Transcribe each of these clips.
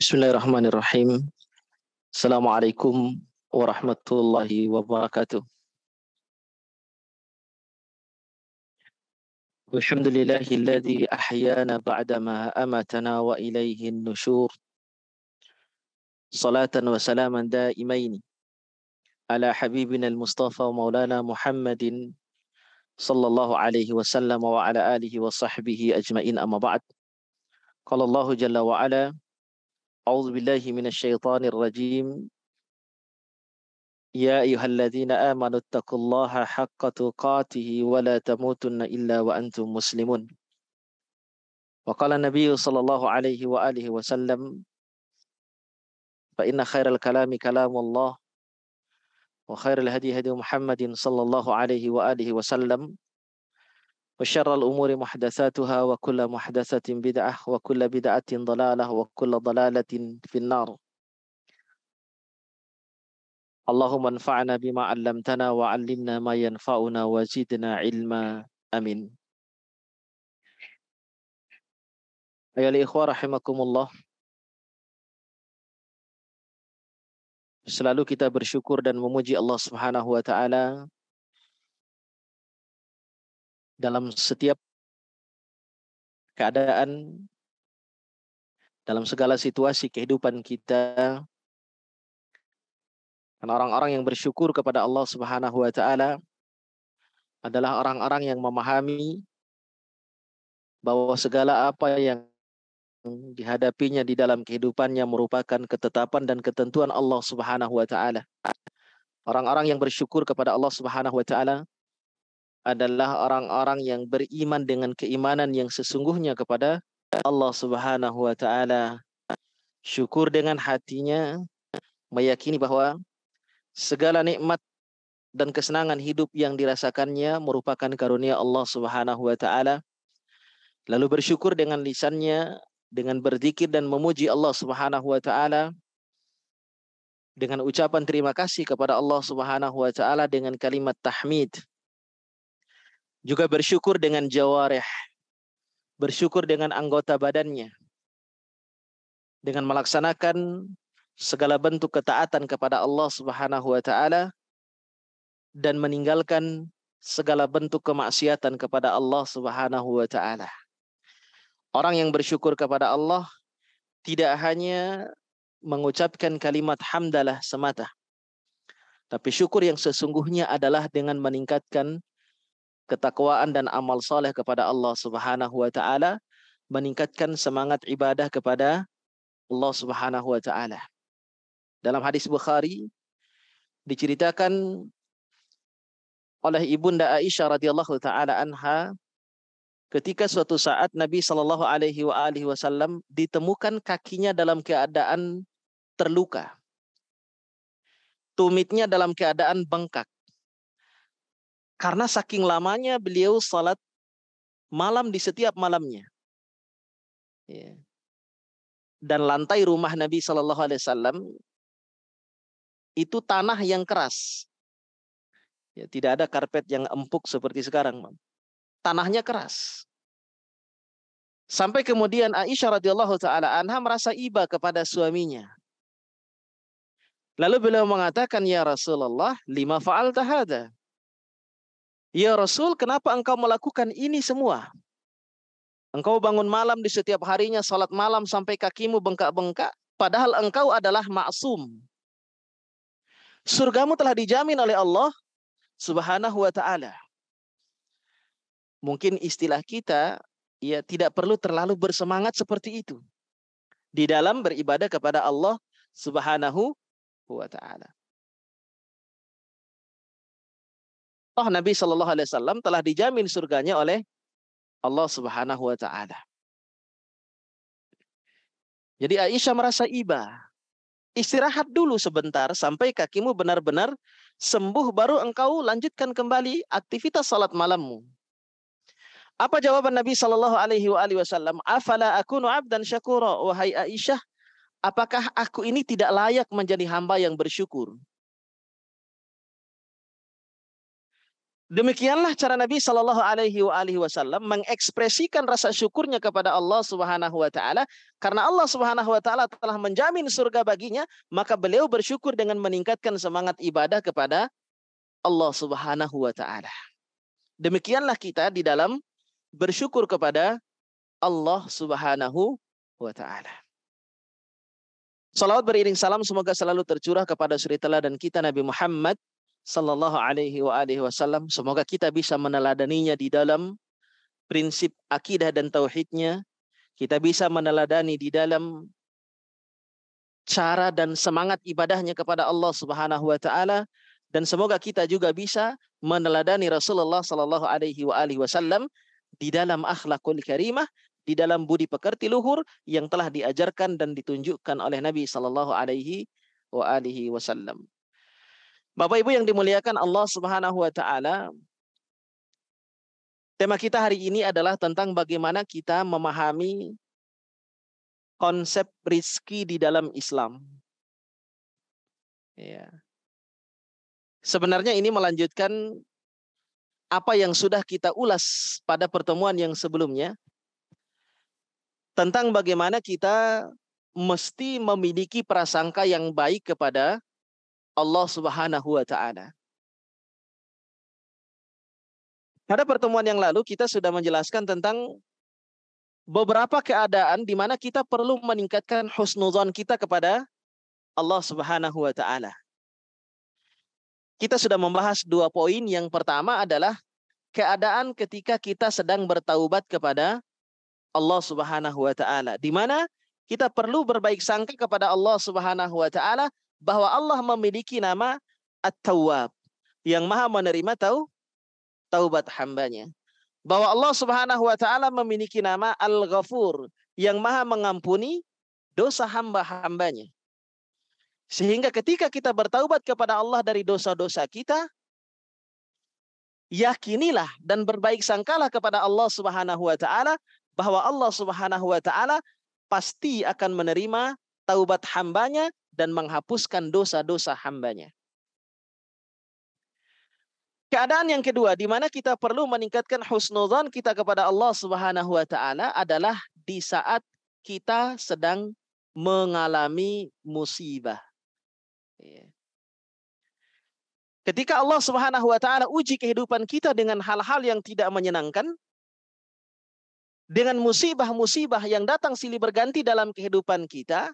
Bismillahirrahmanirrahim. Assalamualaikum warahmatullahi wabarakatuh. Alhamdulillahilladzi ahyana ba'dama amatana wa ilaihin nusyur. Salatan wa salaman daimaini ala habibina al-mustafa wa maulana Muhammadin sallallahu alaihi wasallam wa ala alihi wa sahbihi ajmain, amma ba'd. Qala Allahu jalla wa ala, a'udzu billahi minasy syaithanir rajim. Ya ayyuhalladzina amanu taqullaha haqqa tuqatih wa la tamutunna illa wa antum muslimun. Wa qala Nabi sallallahu alaihi wa alihi wasallam, fa inna khairal kalami kalamullah wa khairal hadi hadi Muhammadin sallallahu alaihi wa alihi wasallam wa syarrul umuri muhdatsatuha wa kullu muhdatsatin bid'ah wa kullu bid'atin dhalalah wa kullu dhalalatin finnar. Allahumma anfa'na bima 'allamtana wa 'allimna ma yanfa'una wa zidna ilma. Amin. Ayolah ikhwah rahimakumullah. Selalu kita bersyukur dan memuji Allah Subhanahu wa taala dalam setiap keadaan, dalam segala situasi kehidupan kita. Karena orang-orang yang bersyukur kepada Allah Subhanahu wa taala adalah orang-orang yang memahami bahwa segala apa yang dihadapinya di dalam kehidupannya merupakan ketetapan dan ketentuan Allah Subhanahu wa taala. Orang-orang yang bersyukur kepada Allah Subhanahu wa taala adalah orang-orang yang beriman dengan keimanan yang sesungguhnya kepada Allah Subhanahu wa taala. Syukur dengan hatinya, meyakini bahwa segala nikmat dan kesenangan hidup yang dirasakannya merupakan karunia Allah Subhanahu wa taala. Lalu bersyukur dengan lisannya, dengan berzikir dan memuji Allah Subhanahu wa taala, dengan ucapan terima kasih kepada Allah Subhanahu wa taala dengan kalimat tahmid. Juga bersyukur dengan jawarih, bersyukur dengan anggota badannya, dengan melaksanakan segala bentuk ketaatan kepada Allah Subhanahu wa taala dan meninggalkan segala bentuk kemaksiatan kepada Allah Subhanahu wa taala. Orang yang bersyukur kepada Allah tidak hanya mengucapkan kalimat hamdalah semata, tapi syukur yang sesungguhnya adalah dengan meningkatkan ketakwaan dan amal saleh kepada Allah Subhanahu wa taala, meningkatkan semangat ibadah kepada Allah Subhanahu wa taala. Dalam hadis Bukhari diceritakan oleh Ibunda Aisyah radhiyallahu taala anha, ketika suatu saat Nabi sallallahu alaihi wasallam ditemukan kakinya dalam keadaan terluka. Tumitnya dalam keadaan bengkak. Karena saking lamanya beliau salat malam di setiap malamnya. Ya. Dan lantai rumah Nabi sallallahu alaihi wasallam itu tanah yang keras. Ya, tidak ada karpet yang empuk seperti sekarang. Tanahnya keras. Sampai kemudian Aisyah radhiyallahu taala anha merasa iba kepada suaminya. Lalu beliau mengatakan, "Ya Rasulullah, lima fa'alta hadza?" Ya Rasul, kenapa engkau melakukan ini semua? Engkau bangun malam di setiap harinya, salat malam sampai kakimu bengkak-bengkak, padahal engkau adalah maksum. Surgamu telah dijamin oleh Allah Subhanahu wa taala. Mungkin istilah kita ya tidak perlu terlalu bersemangat seperti itu di dalam beribadah kepada Allah Subhanahu wa taala. Oh, Nabi Shallallahu alaihi wasallam telah dijamin surganya oleh Allah Subhanahu wa taala. Jadi Aisyah merasa iba. Istirahat dulu sebentar sampai kakimu benar-benar sembuh, baru engkau lanjutkan kembali aktivitas salat malammu. Apa jawaban Nabi Shallallahu alaihi wasallam? Afala akunu abdan syakura, wahai Aisyah, apakah aku ini tidak layak menjadi hamba yang bersyukur? Demikianlah cara Nabi Shallallahu Alaihi Wasallam mengekspresikan rasa syukurnya kepada Allah Subhanahu Wa Taala, karena Allah Subhanahu Wa Taala telah menjamin surga baginya, maka beliau bersyukur dengan meningkatkan semangat ibadah kepada Allah Subhanahu Wa Taala. Demikianlah kita di dalam bersyukur kepada Allah Subhanahu Wa Taala. Salawat beriring salam semoga selalu tercurah kepada suri teladan kita Nabi Muhammad Sallallahu Alaihi Wasallam. Semoga kita bisa meneladaninya di dalam prinsip akidah dan tauhidnya. Kita bisa meneladani di dalam cara dan semangat ibadahnya kepada Allah Subhanahu Wa Taala. Dan semoga kita juga bisa meneladani Rasulullah Sallallahu Alaihi Wasallam di dalam akhlakul karimah, di dalam budi pekerti luhur yang telah diajarkan dan ditunjukkan oleh Nabi Sallallahu Alaihi Wasallam. Bapak Ibu yang dimuliakan Allah Subhanahu Wa Taala, tema kita hari ini adalah tentang bagaimana kita memahami konsep rizki di dalam Islam. Ya. Sebenarnya ini melanjutkan apa yang sudah kita ulas pada pertemuan yang sebelumnya, tentang bagaimana kita mesti memiliki prasangka yang baik kepada Allah Subhanahu Wa Taala. Pada pertemuan yang lalu kita sudah menjelaskan tentang beberapa keadaan di mana kita perlu meningkatkan husnuzon kita kepada Allah Subhanahu Wa Taala. Kita sudah membahas 2 poin. Yang pertama adalah keadaan ketika kita sedang bertaubat kepada Allah Subhanahu Wa Taala, di mana kita perlu berbaik sangka kepada Allah Subhanahu Wa Taala bahwa Allah memiliki nama At-Tawwab, yang maha menerima taubat hambanya. Bahwa Allah Subhanahu Wa Taala memiliki nama Al-Ghafur, yang maha mengampuni dosa hamba-hambanya. Sehingga ketika kita bertaubat kepada Allah dari dosa-dosa kita, yakinilah dan berbaik sangkalah kepada Allah Subhanahu Wa Taala bahwa Allah Subhanahu Wa Taala pasti akan menerima taubat hambanya dan menghapuskan dosa-dosa hambanya. Keadaan yang kedua di mana kita perlu meningkatkan husnuzan kita kepada Allah Subhanahu Wa Taala adalah di saat kita sedang mengalami musibah. Ketika Allah Subhanahu Wa Taala uji kehidupan kita dengan hal-hal yang tidak menyenangkan, dengan musibah-musibah yang datang silih berganti dalam kehidupan kita,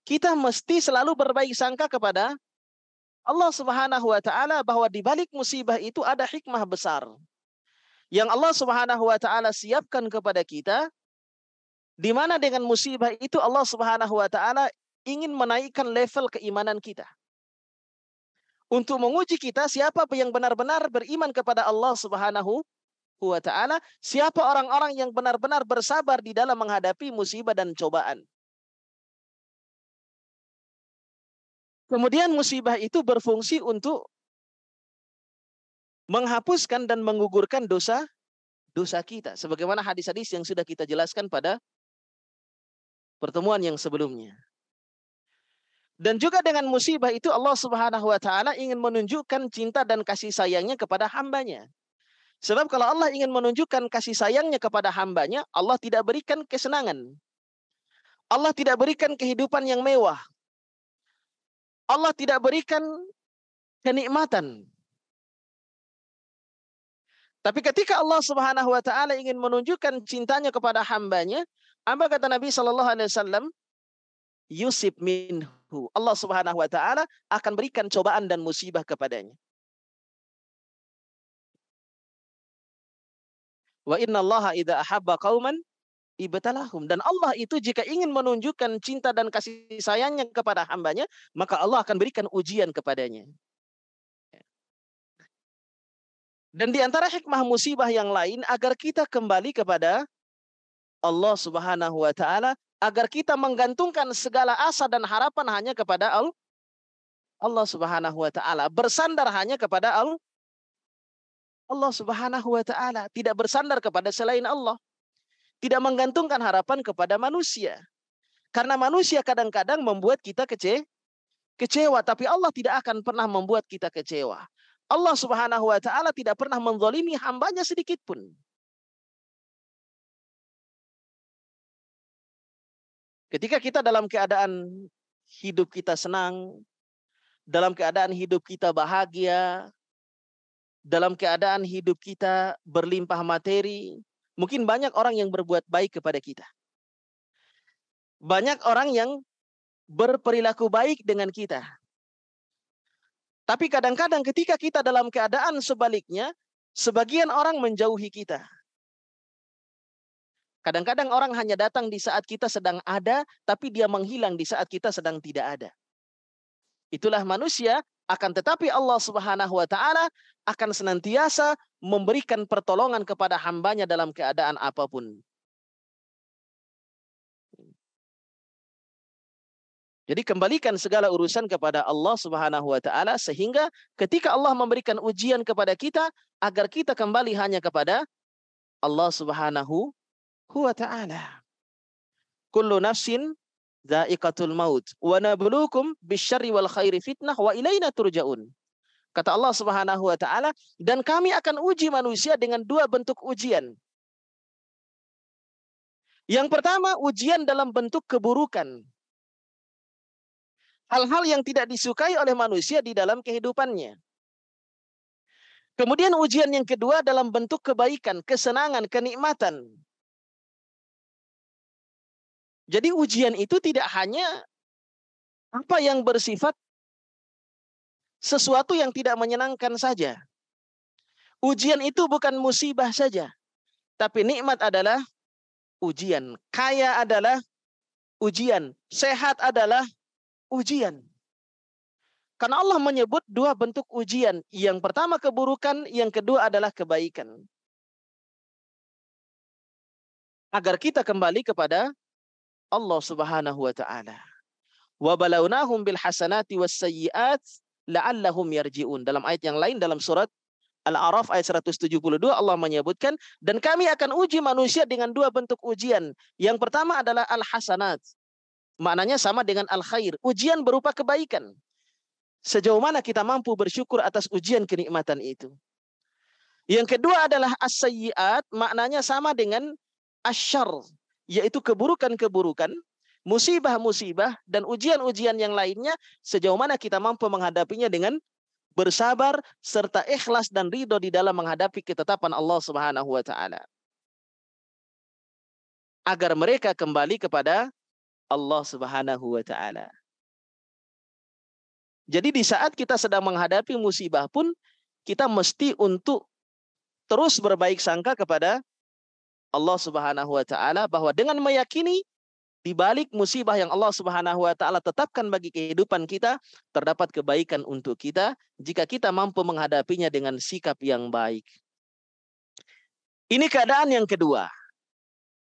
kita mesti selalu berbaik sangka kepada Allah Subhanahu Wa Taala bahwa di balik musibah itu ada hikmah besar yang Allah Subhanahu Wa Taala siapkan kepada kita, di mana dengan musibah itu Allah Subhanahu Wa Taala ingin menaikkan level keimanan kita, untuk menguji kita siapa yang benar-benar beriman kepada Allah Subhanahu Wa Taala, siapa orang-orang yang benar-benar bersabar di dalam menghadapi musibah dan cobaan. Kemudian musibah itu berfungsi untuk menghapuskan dan menggugurkan dosa kita, sebagaimana hadis-hadis yang sudah kita jelaskan pada pertemuan yang sebelumnya. Dan juga dengan musibah itu Allah Subhanahu Wa Taala ingin menunjukkan cinta dan kasih sayangnya kepada hambanya. Sebab kalau Allah ingin menunjukkan kasih sayangnya kepada hambanya, Allah tidak berikan kesenangan, Allah tidak berikan kehidupan yang mewah, Allah tidak berikan kenikmatan. Tapi ketika Allah Subhanahu Wa Taala ingin menunjukkan cintanya kepada hambanya, apa kata Nabi Sallallahu Alaihi Wasallam? Yusib minhu. Allah Subhanahu Wa Taala akan berikan cobaan dan musibah kepadanya. Wa inna Allah idza ahabba qauman ibtalahum. Dan Allah itu jika ingin menunjukkan cinta dan kasih sayangnya kepada hambanya, maka Allah akan berikan ujian kepadanya. Dan di antara hikmah musibah yang lain agar kita kembali kepada Allah Subhanahu Wa Taala, agar kita menggantungkan segala asa dan harapan hanya kepada Allah Subhanahu Wa Taala, bersandar hanya kepada Allah Subhanahu Wa Taala, tidak bersandar kepada selain Allah, tidak menggantungkan harapan kepada manusia. Karena manusia kadang-kadang membuat kita kecewa, tapi Allah tidak akan pernah membuat kita kecewa. Allah Subhanahu wa taala tidak pernah menzalimi hambanya sedikit pun. Ketika kita dalam keadaan hidup kita senang, dalam keadaan hidup kita bahagia, dalam keadaan hidup kita berlimpah materi, mungkin banyak orang yang berbuat baik kepada kita. Banyak orang yang berperilaku baik dengan kita. Tapi kadang-kadang ketika kita dalam keadaan sebaliknya, sebagian orang menjauhi kita. Kadang-kadang orang hanya datang di saat kita sedang ada, tapi dia menghilang di saat kita sedang tidak ada. Itulah manusia, akan tetapi Allah Subhanahu wa taala akan senantiasa memberikan pertolongan kepada hambanya dalam keadaan apapun. Jadi kembalikan segala urusan kepada Allah Subhanahu wa taala, sehingga ketika Allah memberikan ujian kepada kita, agar kita kembali hanya kepada Allah Subhanahu wa ta'ala. Kullu nafsin dha'iqatul maut wa nabluukum bisyarri wal khairi fitnah wa ilaina turja'un. Kata Allah Subhanahu wa ta'ala, dan kami akan uji manusia dengan dua bentuk ujian. Yang pertama, ujian dalam bentuk keburukan. Hal-hal yang tidak disukai oleh manusia di dalam kehidupannya. Kemudian ujian yang kedua dalam bentuk kebaikan, kesenangan, kenikmatan. Jadi ujian itu tidak hanya apa yang bersifat sesuatu yang tidak menyenangkan saja. Ujian itu bukan musibah saja, tapi nikmat adalah ujian. Kaya adalah ujian. Sehat adalah ujian. Karena Allah menyebut dua bentuk ujian. Yang pertama keburukan, yang kedua adalah kebaikan. Agar kita kembali kepada Allah Subhanahu wa ta'ala. Wa balawnahum bil hasanati was sayyi'at la'allahum yarji'un. Dalam ayat yang lain dalam surat Al-A'raf ayat 172 Allah menyebutkan, dan kami akan uji manusia dengan dua bentuk ujian. Yang pertama adalah al-hasanat. Maknanya sama dengan al-khair. Ujian berupa kebaikan. Sejauh mana kita mampu bersyukur atas ujian kenikmatan itu. Yang kedua adalah as-sayyi'at. Maknanya sama dengan asyar, yaitu keburukan-keburukan, musibah-musibah, dan ujian-ujian yang lainnya, sejauh mana kita mampu menghadapinya dengan bersabar, serta ikhlas dan ridho di dalam menghadapi ketetapan Allah Subhanahu wa ta'ala. Agar mereka kembali kepada Allah Subhanahu wa ta'ala. Jadi di saat kita sedang menghadapi musibah pun, kita mesti untuk terus berbaik sangka kepada Allah Subhanahu wa ta'ala, bahwa dengan meyakini di balik musibah yang Allah Subhanahu wa ta'ala tetapkan bagi kehidupan kita, terdapat kebaikan untuk kita jika kita mampu menghadapinya dengan sikap yang baik. Ini keadaan yang kedua.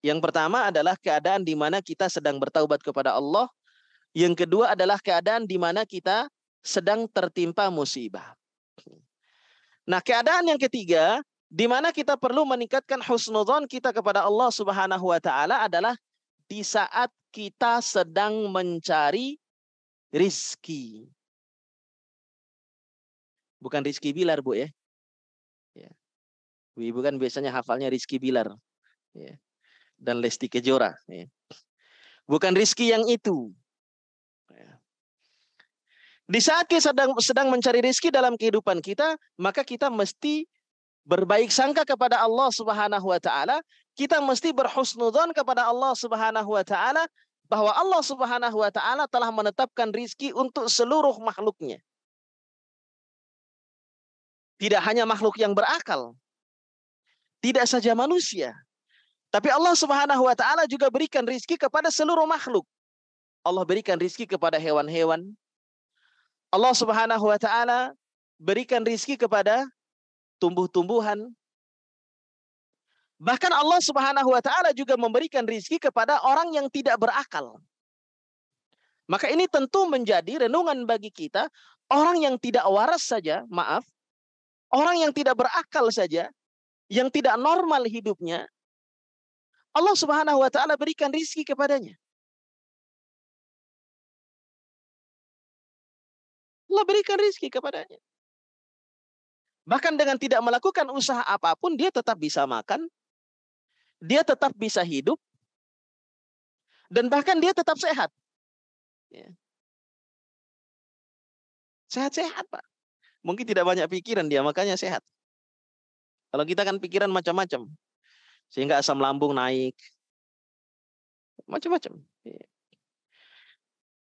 Yang pertama adalah keadaan di mana kita sedang bertaubat kepada Allah. Yang kedua adalah keadaan di mana kita sedang tertimpa musibah. Nah, keadaan yang ketiga, di mana kita perlu meningkatkan husnudzon kita kepada Allah Subhanahu wa ta'ala adalah di saat kita sedang mencari rizki. Bukan Rizky Bilar, Bu, ya. Ibu kan biasanya hafalnya Rizky Bilar, ya, dan Lesti Kejora. Ya. Bukan rizki yang itu. Ya. Di saat kita sedang mencari rizki dalam kehidupan kita, maka kita mesti berbaik sangka kepada Allah Subhanahu wa ta'ala. Kita mesti berhusnudzon kepada Allah Subhanahu wa ta'ala, bahwa Allah Subhanahu wa ta'ala telah menetapkan rizki untuk seluruh makhluknya. Tidak hanya makhluk yang berakal, tidak saja manusia, tapi Allah Subhanahu wa ta'ala juga berikan rizki kepada seluruh makhluk. Allah berikan rizki kepada hewan-hewan. Allah Subhanahu wa ta'ala berikan rizki kepada tumbuh-tumbuhan. Bahkan Allah Subhanahu wa ta'ala juga memberikan rizki kepada orang yang tidak berakal. Maka ini tentu menjadi renungan bagi kita. Orang yang tidak waras saja, maaf, orang yang tidak berakal saja, yang tidak normal hidupnya, Allah Subhanahu wa ta'ala berikan rizki kepadanya. Allah berikan rizki kepadanya. Bahkan dengan tidak melakukan usaha apapun, dia tetap bisa makan, dia tetap bisa hidup, dan bahkan dia tetap sehat. Ya. Sehat-sehat, Pak. Mungkin tidak banyak pikiran dia, makanya sehat. Kalau kita kan pikiran macam-macam, sehingga asam lambung naik, macam-macam. Ya.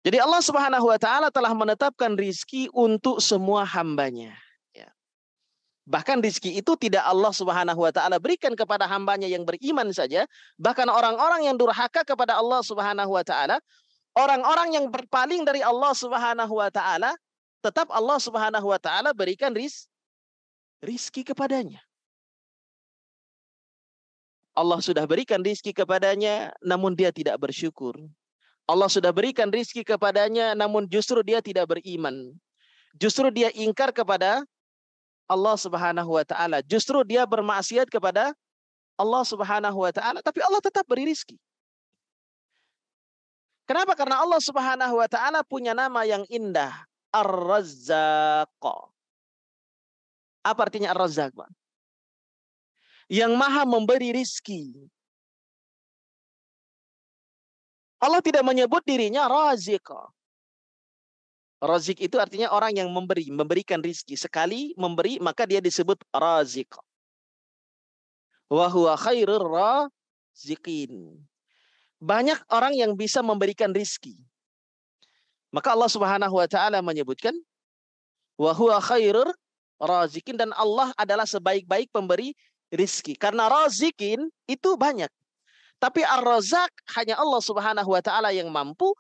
Jadi Allah Subhanahu wa taala telah menetapkan rizki untuk semua hambanya. Ya. Bahkan rizki itu tidak Allah Subhanahu wa taala berikan kepada hambanya yang beriman saja, bahkan orang-orang yang durhaka kepada Allah Subhanahu wa taala, orang-orang yang berpaling dari Allah Subhanahu wa taala, tetap Allah Subhanahu wa taala berikan rizki kepadanya. Allah sudah berikan rizki kepadanya, namun dia tidak bersyukur. Allah sudah berikan rizki kepadanya, namun justru dia tidak beriman. Justru dia ingkar kepada Allah Subhanahu wa taala. Justru dia bermaksiat kepada Allah Subhanahu wa taala, tapi Allah tetap beri rizki. Kenapa? Karena Allah Subhanahu wa taala punya nama yang indah, Ar-Razzaq. Apa artinya Ar-Razzaq, Pak? Yang Maha memberi rizki. Allah tidak menyebut dirinya Raziq. Razik itu artinya orang yang memberikan rizki. Sekali memberi, maka dia disebut Razik. Wa huwa khairur raziqin. Banyak orang yang bisa memberikan rizki. Maka Allah Subhanahu wa taala menyebutkan wa huwa khairur raziqin, dan Allah adalah sebaik-baik pemberi rizki. Karena razikin itu banyak. Tapi Ar-Razzaq hanya Allah Subhanahu wa taala yang mampu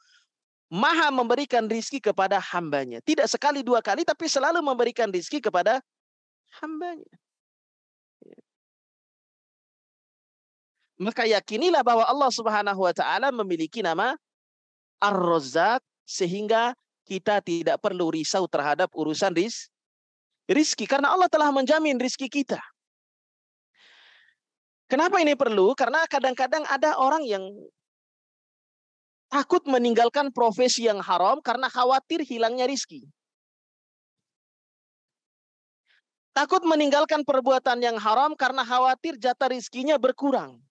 Maha memberikan rizki kepada hambanya. Tidak sekali dua kali, tapi selalu memberikan rizki kepada hambanya. Maka yakinilah bahwa Allah Subhanahu wa taala memiliki nama Ar-Razzaq, sehingga kita tidak perlu risau terhadap urusan rizki. Karena Allah telah menjamin rizki kita. Kenapa ini perlu? Karena kadang-kadang ada orang yang takut meninggalkan profesi yang haram karena khawatir hilangnya rizki. Takut meninggalkan perbuatan yang haram karena khawatir jatah rizkinya berkurang.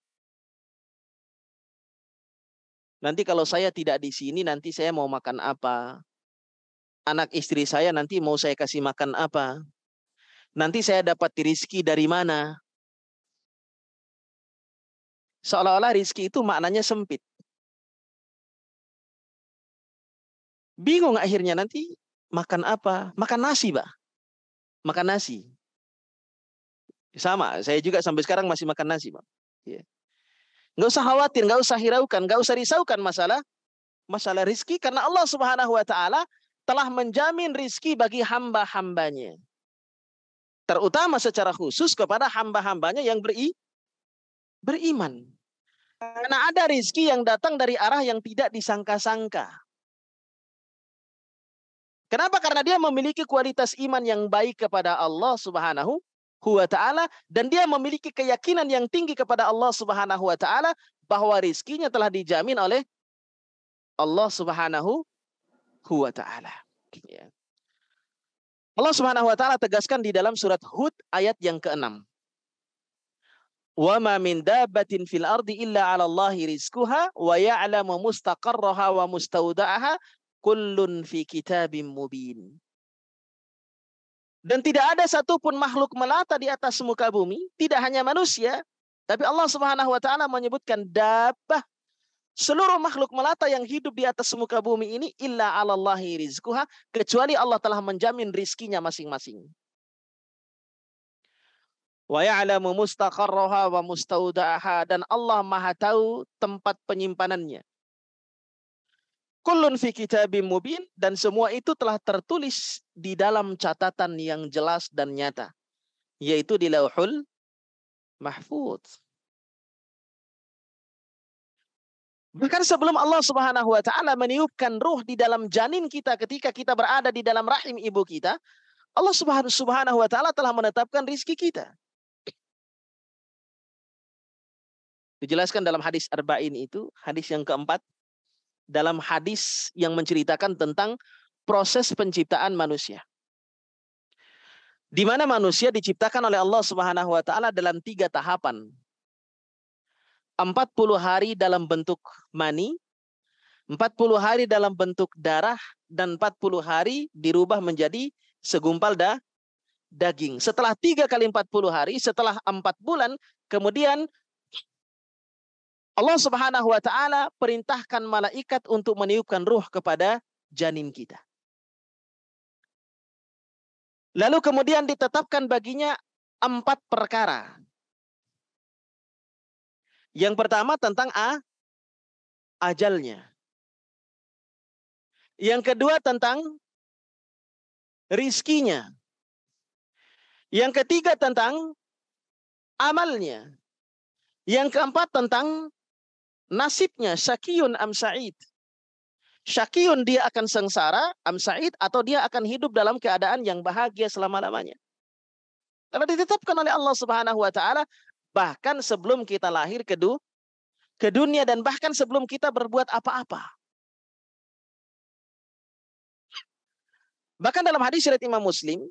Nanti kalau saya tidak di sini, nanti saya mau makan apa? Anak istri saya nanti mau saya kasih makan apa? Nanti saya dapat rizki dari mana? Seolah-olah rizki itu maknanya sempit. Bingung akhirnya nanti makan apa? Makan nasi, Pak. Makan nasi. Sama, saya juga sampai sekarang masih makan nasi, Pak. Ya. Nggak usah khawatir, nggak usah hiraukan, nggak usah risaukan masalah rizki, karena Allah Subhanahu wa taala telah menjamin rizki bagi hamba-hambanya. Terutama secara khusus kepada hamba-hambanya yang beriman. Karena ada rizki yang datang dari arah yang tidak disangka-sangka. Kenapa? Karena dia memiliki kualitas iman yang baik kepada Allah Subhanahu wa taala, dan dia memiliki keyakinan yang tinggi kepada Allah Subhanahu wa taala bahwa rizkinya telah dijamin oleh Allah Subhanahu wa taala. Ya. Allah Subhanahu wa taala tegaskan di dalam surat Hud ayat yang ke-6. Wa ma min dabbatin fil ardi illa 'ala Allahi rizquha wa ya'lamu mustaqarraha wa mustawda'aha kullun fi kitabim mubin. Dan tidak ada satupun makhluk melata di atas muka bumi, tidak hanya manusia, tapi Allah Subhanahu wa taala menyebutkan dabbah, seluruh makhluk melata yang hidup di atas muka bumi ini illa 'ala Allahi rizquha, kecuali Allah telah menjamin rizkinya masing-masing. Wa ya'lamu mustaqarraha wa mustawda'aha, dan Allah Maha tahu tempat penyimpanannya. Kullun fi kitabim mubin, dan semua itu telah tertulis di dalam catatan yang jelas dan nyata, yaitu di Lauhul Mahfuz. Bahkan sebelum Allah Subhanahu wa taala meniupkan ruh di dalam janin kita ketika kita berada di dalam rahim ibu kita, Allah Subhanahu wa taala telah menetapkan rizki kita. Dijelaskan dalam hadis Arba'in itu, hadis yang keempat, dalam hadis yang menceritakan tentang proses penciptaan manusia. Di mana manusia diciptakan oleh Allah Subhanahu wa taala dalam 3 tahapan. 40 hari dalam bentuk mani, 40 hari dalam bentuk darah, dan 40 hari dirubah menjadi segumpal daging. Setelah 3 kali 40 hari, setelah 4 bulan, kemudian Allah Subhanahu wa taala perintahkan malaikat untuk meniupkan ruh kepada janin kita. Lalu kemudian ditetapkan baginya 4 perkara. Yang pertama tentang ajalnya. Yang kedua tentang rizkinya. Yang ketiga tentang amalnya. Yang keempat tentang nasibnya, syakiyun am sa'id. Syakiyun, dia akan sengsara, am sa'id, atau dia akan hidup dalam keadaan yang bahagia selama-lamanya. Karena ditetapkan oleh Allah Subhanahu wa taala bahkan sebelum kita lahir ke dunia dan bahkan sebelum kita berbuat apa-apa. Bahkan dalam hadis riwayat Imam Muslim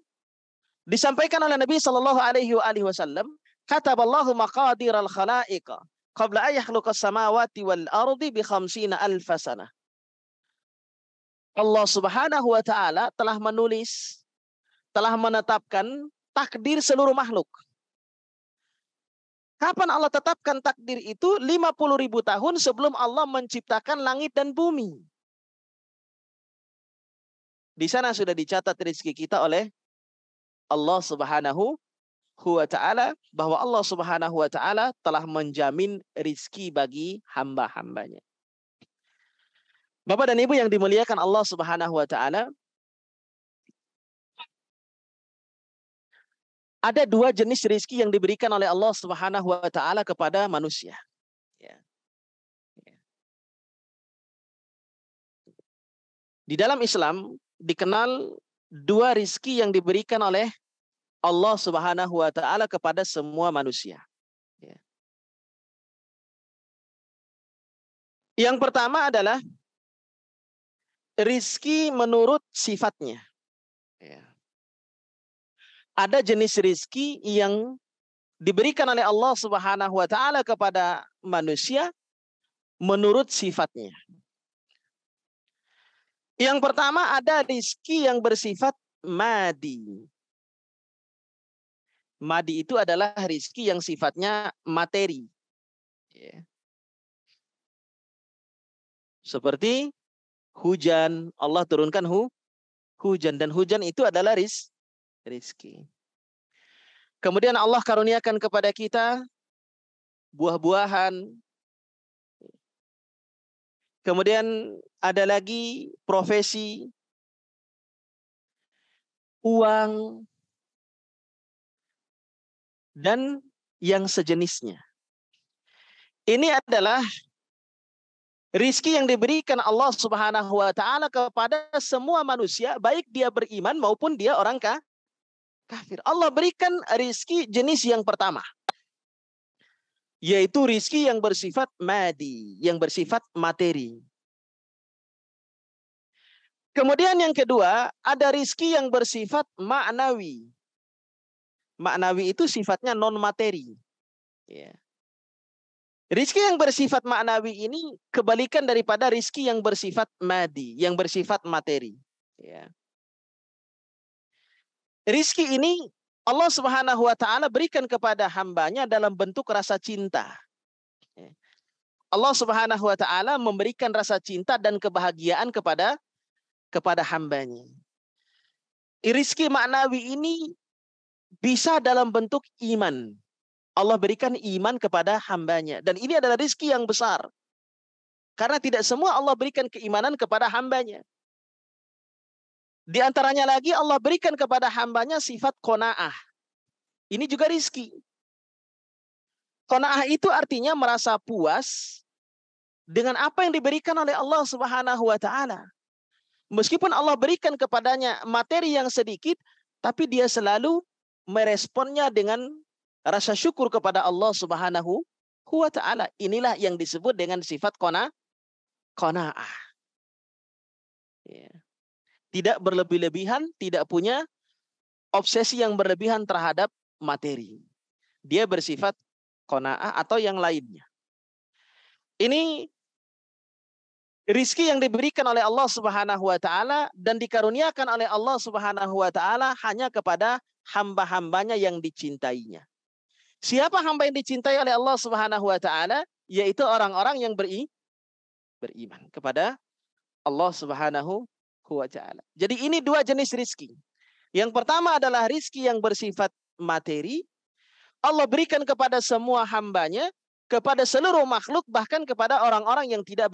disampaikan oleh Nabi sallallahu alaihi wasallam, "Kataballahu maqadiral khalaiq qabla an yakhluqas samawati wal ardi bi 50 alf sanah." Allah Subhanahu wa taala telah menulis, telah menetapkan takdir seluruh makhluk. Kapan Allah tetapkan takdir itu? 50.000 tahun sebelum Allah menciptakan langit dan bumi. Di sana sudah dicatat rezeki kita oleh Allah Subhanahu wa taala, bahwa Allah Subhanahu wa taala telah menjamin rezeki bagi hamba-hambanya. Bapak dan Ibu yang dimuliakan Allah Subhanahu wa taala, ada 2 jenis rezeki yang diberikan oleh Allah Subhanahu wa taala kepada manusia. Ya. Di dalam Islam dikenal 2 rezeki yang diberikan oleh Allah Subhanahu wa taala kepada semua manusia. Ya. Yang pertama adalah rezeki menurut sifatnya. Ya. Ada jenis rezeki yang diberikan oleh Allah Subhanahu wa taala kepada manusia menurut sifatnya. Yang pertama ada rezeki yang bersifat madi. Madi itu adalah rezeki yang sifatnya materi. Ya. Seperti hujan, Allah turunkan hujan, dan hujan itu adalah rezeki. Kemudian Allah karuniakan kepada kita buah-buahan. Kemudian ada lagi profesi, uang, dan yang sejenisnya. Ini adalah rizki yang diberikan Allah Subhanahu wa taala kepada semua manusia, baik dia beriman maupun dia orang kafir. Allah berikan rizki jenis yang pertama, yaitu rizki yang bersifat madi, yang bersifat materi. Kemudian yang kedua, ada rizki yang bersifat ma'nawi. Ma'nawi itu sifatnya non-materi. Ya. Rizki yang bersifat ma'nawi ini kebalikan daripada rizki yang bersifat madi, yang bersifat materi. Ya. Rizki ini Allah Subhanahu wa taala berikan kepada hambanya dalam bentuk rasa cinta. Ya. Allah Subhanahu wa taala memberikan rasa cinta dan kebahagiaan kepada hambanya. Rizki ma'nawi ini bisa dalam bentuk iman. Allah berikan iman kepada hambanya. Dan ini adalah rizki yang besar. Karena tidak semua Allah berikan keimanan kepada hambanya. Di antaranya lagi Allah berikan kepada hambanya sifat qanaah. Ini juga rizki. Qanaah itu artinya merasa puas dengan apa yang diberikan oleh Allah Subhanahu wa taala. Meskipun Allah berikan kepadanya materi yang sedikit, tapi dia selalu meresponnya dengan rasa syukur kepada Allah Subhanahu wa taala. Inilah yang disebut dengan sifat qanaah. Ya. Tidak berlebih-lebihan, tidak punya obsesi yang berlebihan terhadap materi. Dia bersifat qanaah atau yang lainnya. Ini rizki yang diberikan oleh Allah Subhanahu wa taala dan dikaruniakan oleh Allah Subhanahu wa taala hanya kepada hamba-hambanya yang dicintainya. Siapa hamba yang dicintai oleh Allah Subhanahu wa taala? Yaitu orang-orang yang beriman kepada Allah Subhanahu wa taala. Jadi ini dua jenis rizki. Yang pertama adalah rizki yang bersifat materi. Allah berikan kepada semua hambanya, kepada seluruh makhluk, bahkan kepada orang-orang yang tidak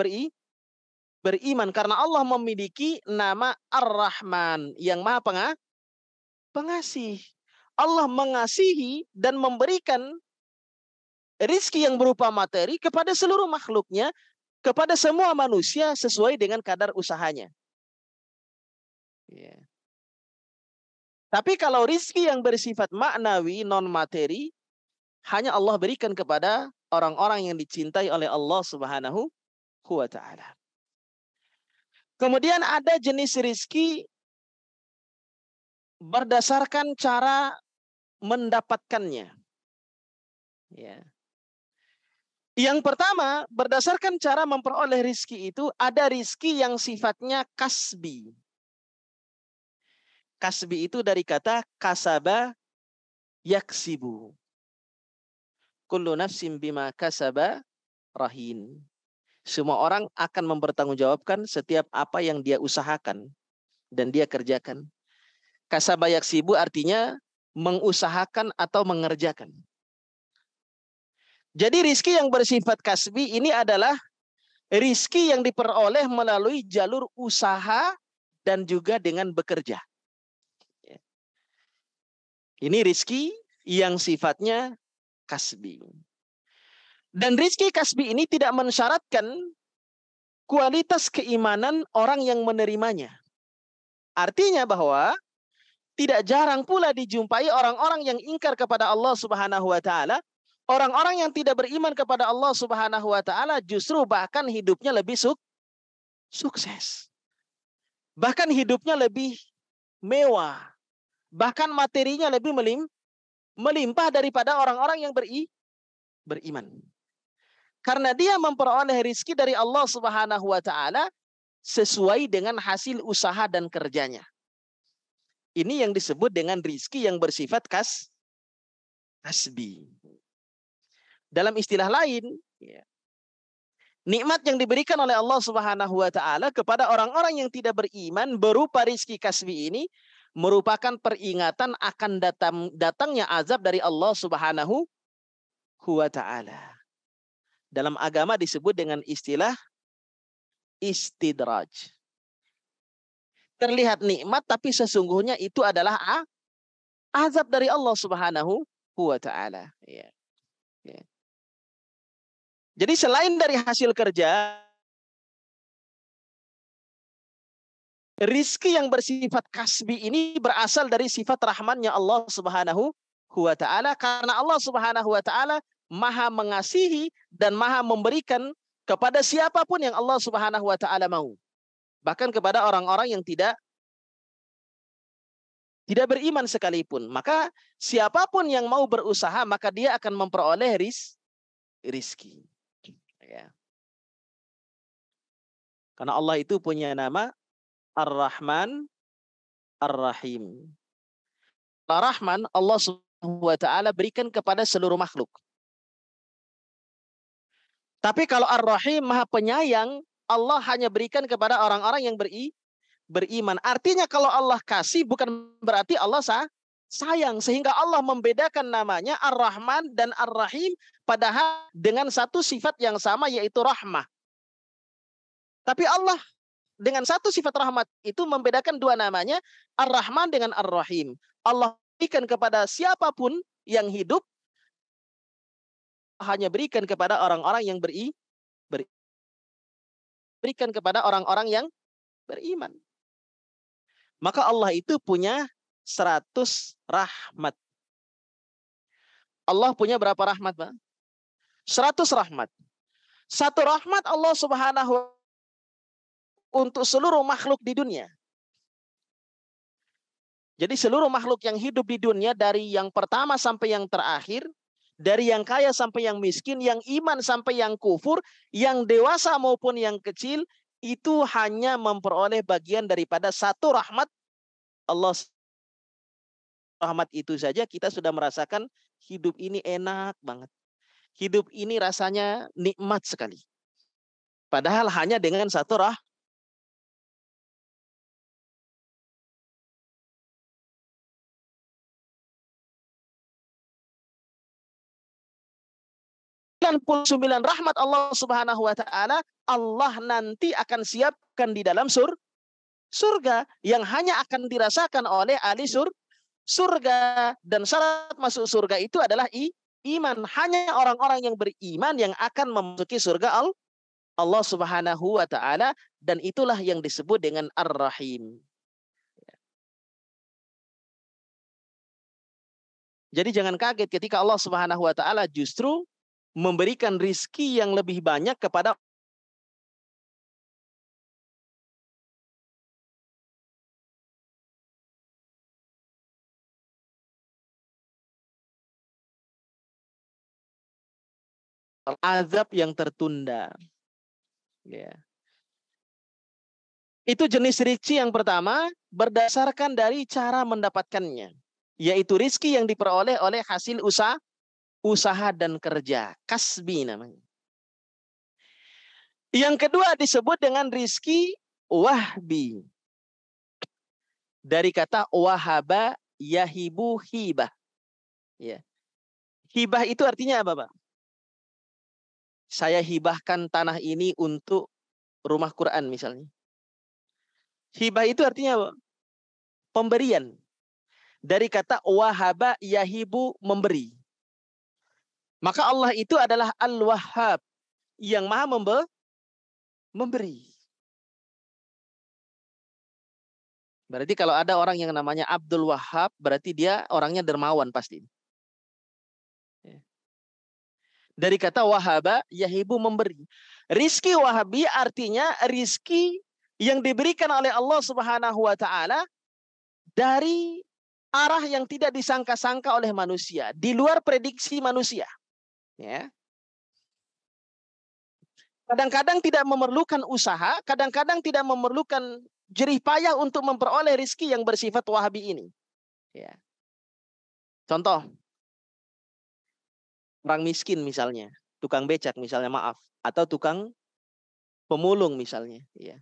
beriman. Karena Allah memiliki nama Ar-Rahman, yang maha pengasih. Allah mengasihi dan memberikan rizki yang berupa materi kepada seluruh makhluknya, kepada semua manusia sesuai dengan kadar usahanya. Ya. Tapi kalau rizki yang bersifat maknawi, non materi, hanya Allah berikan kepada orang-orang yang dicintai oleh Allah Subhanahu wa taala. Kemudian ada jenis rizki berdasarkan cara mendapatkannya. Ya. Yang pertama, berdasarkan cara memperoleh rizki itu, ada rizki yang sifatnya kasbi. Kasbi itu dari kata kasaba yaksibu. Kullu nafsin bima kasaba rahin. Semua orang akan mempertanggungjawabkan setiap apa yang dia usahakan dan dia kerjakan. Kasaba yaksibu artinya mengusahakan atau mengerjakan. Jadi rizki yang bersifat kasbi ini adalah rizki yang diperoleh melalui jalur usaha dan juga dengan bekerja. Ini rizki yang sifatnya kasbi. Dan rizki kasbi ini tidak mensyaratkan kualitas keimanan orang yang menerimanya. Artinya bahwa tidak jarang pula dijumpai orang-orang yang ingkar kepada Allah Subhanahu wa taala. Orang-orang yang tidak beriman kepada Allah Subhanahu wa taala justru bahkan hidupnya lebih sukses. Bahkan hidupnya lebih mewah. Bahkan materinya lebih melimpah daripada orang-orang yang beriman. Karena dia memperoleh rizki dari Allah Subhanahu wa taala sesuai dengan hasil usaha dan kerjanya. Ini yang disebut dengan rizki yang bersifat kasbi. Dalam istilah lain, nikmat yang diberikan oleh Allah Subhanahu wa taala kepada orang-orang yang tidak beriman berupa rizki kasbi ini merupakan peringatan akan datangnya azab dari Allah Subhanahu wa taala. Dalam agama disebut dengan istilah istidraj. Terlihat nikmat tapi sesungguhnya itu adalah azab dari Allah Subhanahu wa taala. Ya. Ya. Jadi selain dari hasil kerja, rizki yang bersifat kasbi ini berasal dari sifat rahmannya Allah Subhanahu wa ta'ala. Karena Allah Subhanahu wa ta'ala maha mengasihi dan maha memberikan kepada siapapun yang Allah Subhanahu wa ta'ala mau. Bahkan kepada orang-orang yang tidak beriman sekalipun. Maka siapapun yang mau berusaha, maka dia akan memperoleh rizki. Ya. Karena Allah itu punya nama Ar-Rahman, Ar-Rahim. Ar-Rahman, Allah Subhanahu wa ta'ala berikan kepada seluruh makhluk. Tapi kalau Ar-Rahim, Maha Penyayang, Allah hanya berikan kepada orang-orang yang beriman. Artinya kalau Allah kasih bukan berarti Allah sayang. Sehingga Allah membedakan namanya Ar-Rahman dan Ar-Rahim padahal dengan satu sifat yang sama yaitu rahmah. Tapi Allah dengan satu sifat rahmat itu membedakan dua namanya, Ar-Rahman dengan Ar-Rahim. Allah berikan kepada siapapun yang hidup, hanya berikan kepada orang-orang yang berikan kepada orang-orang yang beriman. Maka Allah itu punya 100 rahmat. Allah punya berapa rahmat, Pak? 100 rahmat. Satu rahmat Allah Subhanahu untuk seluruh makhluk di dunia. Jadi seluruh makhluk yang hidup di dunia dari yang pertama sampai yang terakhir, dari yang kaya sampai yang miskin, yang iman sampai yang kufur, yang dewasa maupun yang kecil, itu hanya memperoleh bagian daripada satu rahmat Allah. Rahmat itu saja kita sudah merasakan hidup ini enak banget. Hidup ini rasanya nikmat sekali. Padahal hanya dengan satu 99 rahmat Allah Subhanahu wa taala, Allah nanti akan siapkan di dalam surga yang hanya akan dirasakan oleh ahli surga, dan syarat masuk surga itu adalah iman. Hanya orang-orang yang beriman yang akan memasuki surga Allah Subhanahu wa taala, dan itulah yang disebut dengan Ar-Rahim. Jadi jangan kaget ketika Allah Subhanahu wa taala justru memberikan rizki yang lebih banyak kepada azab yang tertunda. Ya. Itu jenis rizki yang pertama berdasarkan dari cara mendapatkannya, yaitu rizki yang diperoleh oleh hasil usaha dan kerja, kasbi namanya. Yang kedua disebut dengan rizki wahbi. Dari kata wahaba yahibu hibah. Ya. Hibah itu artinya apa, Pak? Saya hibahkan tanah ini untuk rumah Quran misalnya. Hibah itu artinya apa? Pemberian. Dari kata wahaba yahibu, memberi. Maka Allah itu adalah Al-Wahhab, yang maha memberi. Berarti kalau ada orang yang namanya Abdul Wahhab, berarti dia orangnya dermawan pasti. Dari kata wahaba, yahibu, memberi. Rizki wahabi artinya rizki yang diberikan oleh Allah Subhanahu wa taala dari arah yang tidak disangka-sangka oleh manusia, di luar prediksi manusia. Ya. Kadang-kadang tidak memerlukan usaha, kadang-kadang tidak memerlukan jerih payah untuk memperoleh rizki yang bersifat wahabi ini. Ya. Contoh, orang miskin misalnya, tukang becak misalnya, maaf, atau tukang pemulung misalnya. Ya.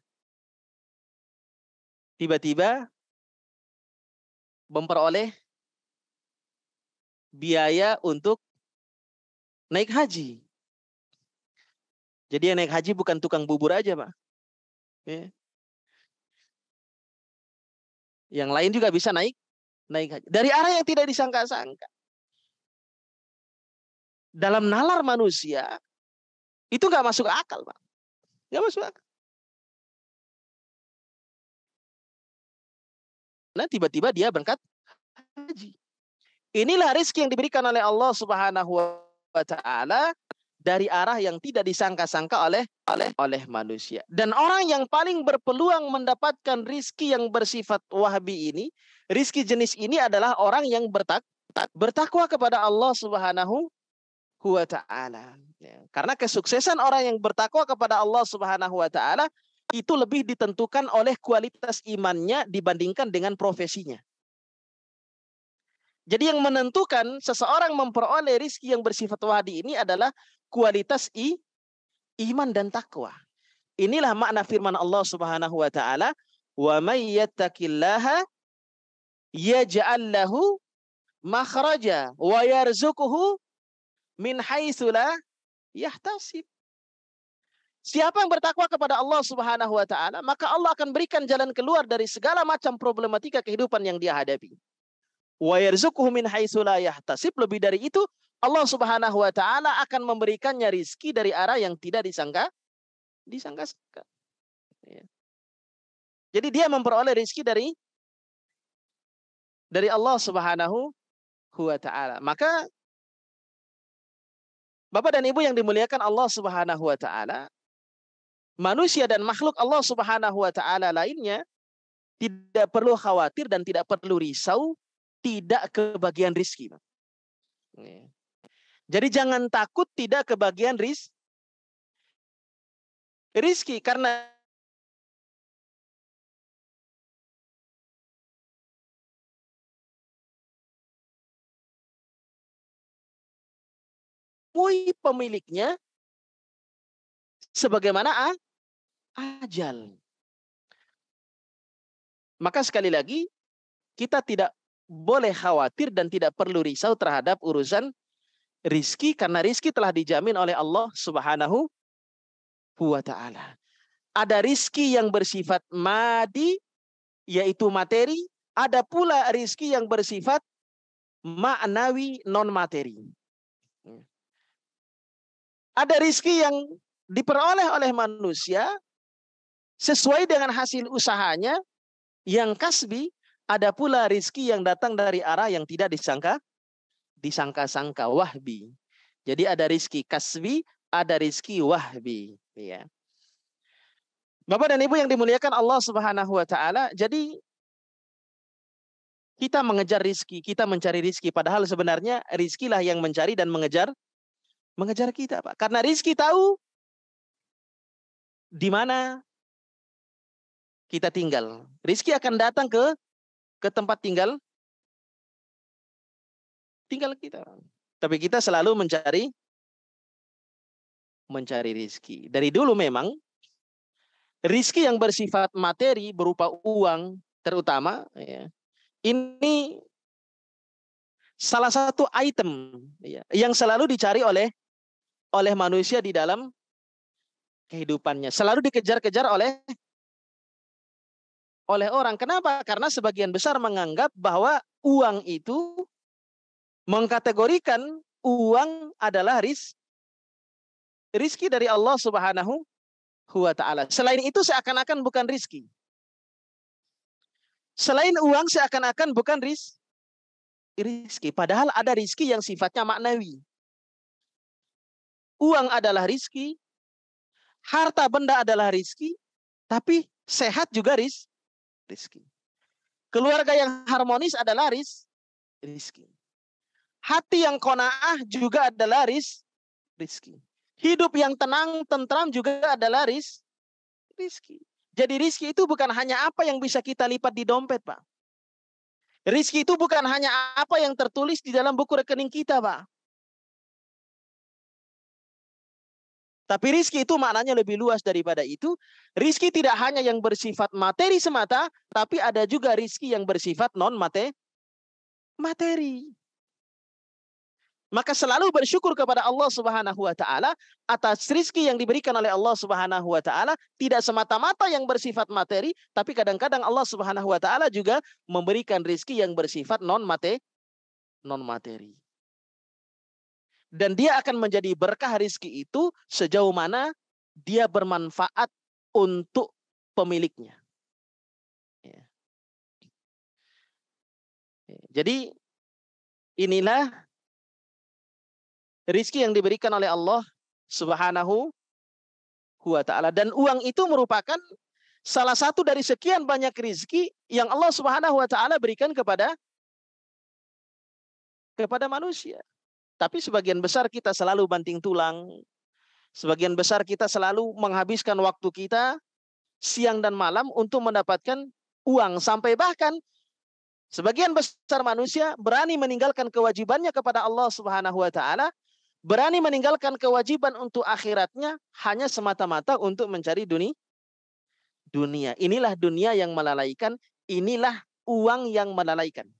Tiba-tiba memperoleh biaya untuk naik haji. Jadi yang naik haji bukan tukang bubur aja, Pak. Ya. Yang lain juga bisa naik haji. Dari arah yang tidak disangka-sangka. Dalam nalar manusia, itu nggak masuk akal, Pak. Nggak masuk akal. Nah, tiba-tiba dia berangkat haji. Inilah rezeki yang diberikan oleh Allah Subhanahu wa taala dari arah yang tidak disangka-sangka oleh manusia. Dan orang yang paling berpeluang mendapatkan rizki yang bersifat wahbi ini, rizki jenis ini adalah orang yang bertakwa kepada Allah Subhanahu wa taala. Ya. Karena kesuksesan orang yang bertakwa kepada Allah Subhanahu wa taala itu lebih ditentukan oleh kualitas imannya dibandingkan dengan profesinya. Jadi yang menentukan seseorang memperoleh rizki yang bersifat wahdi ini adalah kualitas iman dan takwa. Inilah makna firman Allah Subhanahu wa taala, "Wa may yattaqillaha yaj'al lahu makhraja wa yarzuquhu min haitsu la yahtasib." Siapa yang bertakwa kepada Allah Subhanahu wa taala, maka Allah akan berikan jalan keluar dari segala macam problematika kehidupan yang dia hadapi. Wa yarzuquhu min haitsu la yahtasib, lebih dari itu Allah Subhanahu wa taala akan memberikannya rizki dari arah yang tidak disangka-sangka. Ya. Jadi dia memperoleh rizki dari Allah Subhanahu wa taala. Maka Bapak dan Ibu yang dimuliakan Allah Subhanahu wa taala, manusia dan makhluk Allah Subhanahu wa taala lainnya tidak perlu khawatir dan tidak perlu risau tidak kebagian rizki. Jadi jangan takut tidak kebagian rizki, karena pemiliknya sebagaimana ajal. Maka sekali lagi, kita tidak boleh khawatir dan tidak perlu risau terhadap urusan rizki, karena rizki telah dijamin oleh Allah Subhanahu wa ta'ala. Ada rizki yang bersifat madi, yaitu materi. Ada pula rizki yang bersifat ma'nawi, non-materi. Ada rizki yang diperoleh oleh manusia sesuai dengan hasil usahanya yang kasbi. Ada pula rizki yang datang dari arah yang tidak disangka-sangka, wahbi. Jadi ada rizki kasbi, ada rizki wahbi. Ya. Bapak dan Ibu yang dimuliakan Allah Subhanahu wa ta'ala, jadi kita mengejar rizki, kita mencari rizki, padahal sebenarnya rizkilah yang mencari dan mengejar kita, Pak. Karena rizki tahu di mana kita tinggal. Rizki akan datang ke tempat tinggal kita. Tapi kita selalu mencari rizki. Dari dulu memang rizki yang bersifat materi berupa uang terutama, ya, ini salah satu item, ya, yang selalu dicari oleh manusia di dalam kehidupannya. Selalu dikejar-kejar oleh orang. Kenapa? Karena sebagian besar menganggap bahwa uang itu, mengkategorikan uang adalah rizki dari Allah Subhanahu wa ta'ala. Selain itu seakan-akan bukan rizki. Selain uang seakan-akan bukan rizki. Padahal ada rizki yang sifatnya maknawi. Uang rizki, harta benda adalah rizki, tapi sehat juga rizki. Keluarga yang harmonis adalah rizki. Hati yang qanaah juga adalah rizki. Hidup yang tenang, tentram juga adalah rizki. Jadi rizki itu bukan hanya apa yang bisa kita lipat di dompet, Pak. Rizki itu bukan hanya apa yang tertulis di dalam buku rekening kita, Pak. Tapi rizki itu maknanya lebih luas daripada itu. Rizki tidak hanya yang bersifat materi semata, tapi ada juga rizki yang bersifat non-materi. Maka selalu bersyukur kepada Allah Subhanahu wa ta'ala atas rizki yang diberikan oleh Allah Subhanahu wa ta'ala. Tidak semata-mata yang bersifat materi, tapi kadang-kadang Allah Subhanahu wa ta'ala juga memberikan rizki yang bersifat non-materi. Dan dia akan menjadi berkah rizki itu sejauh mana dia bermanfaat untuk pemiliknya. Ya. Jadi inilah rizki yang diberikan oleh Allah Subhanahu wa ta'ala. Dan uang itu merupakan salah satu dari sekian banyak rizki yang Allah Subhanahu wa ta'ala berikan kepada manusia. Tapi sebagian besar kita selalu banting tulang. Sebagian besar kita selalu menghabiskan waktu kita siang dan malam untuk mendapatkan uang. Sampai bahkan sebagian besar manusia berani meninggalkan kewajibannya kepada Allah Subhanahu wa ta'ala, berani meninggalkan kewajiban untuk akhiratnya hanya semata-mata untuk mencari dunia. Inilah dunia yang melalaikan, inilah uang yang melalaikan.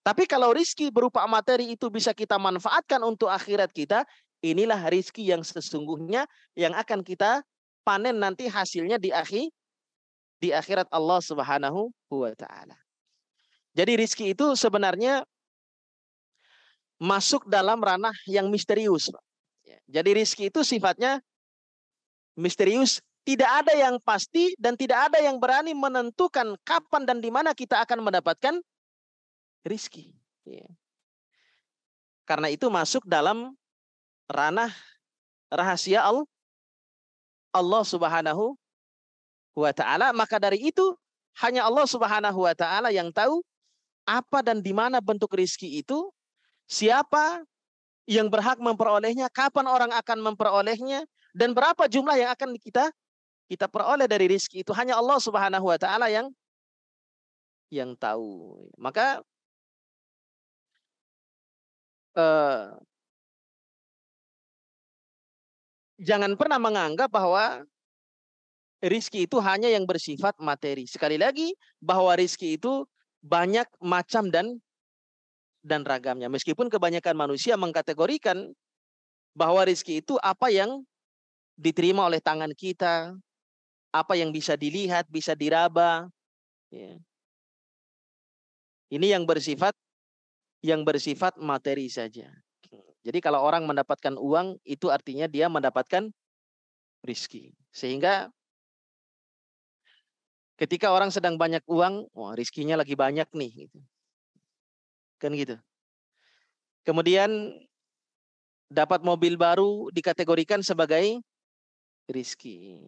Tapi kalau rizki berupa materi itu bisa kita manfaatkan untuk akhirat kita, inilah rizki yang sesungguhnya yang akan kita panen nanti hasilnya di akhirat Allah Subhanahu wa ta'ala. Jadi rizki itu sebenarnya masuk dalam ranah yang misterius. Jadi rizki itu sifatnya misterius. Tidak ada yang pasti dan tidak ada yang berani menentukan kapan dan di mana kita akan mendapatkan rizki. Karena itu masuk dalam ranah rahasia Allah Subhanahu wa ta'ala, maka dari itu hanya Allah Subhanahu wa ta'ala yang tahu apa dan di mana bentuk rizki itu, siapa yang berhak memperolehnya, kapan orang akan memperolehnya, dan berapa jumlah yang akan kita peroleh dari rizki itu. Hanya Allah Subhanahu wa ta'ala yang tahu. Maka jangan pernah menganggap bahwa rizki itu hanya yang bersifat materi. Sekali lagi, bahwa rizki itu banyak macam dan ragamnya. Meskipun kebanyakan manusia mengkategorikan bahwa rizki itu apa yang diterima oleh tangan kita, apa yang bisa dilihat, bisa diraba. Ya. Ini yang bersifat materi saja. Jadi kalau orang mendapatkan uang, itu artinya dia mendapatkan rizki. Sehingga ketika orang sedang banyak uang, wah rizkinya lagi banyak nih. Gitu. Kan gitu. Kemudian dapat mobil baru dikategorikan sebagai rizki.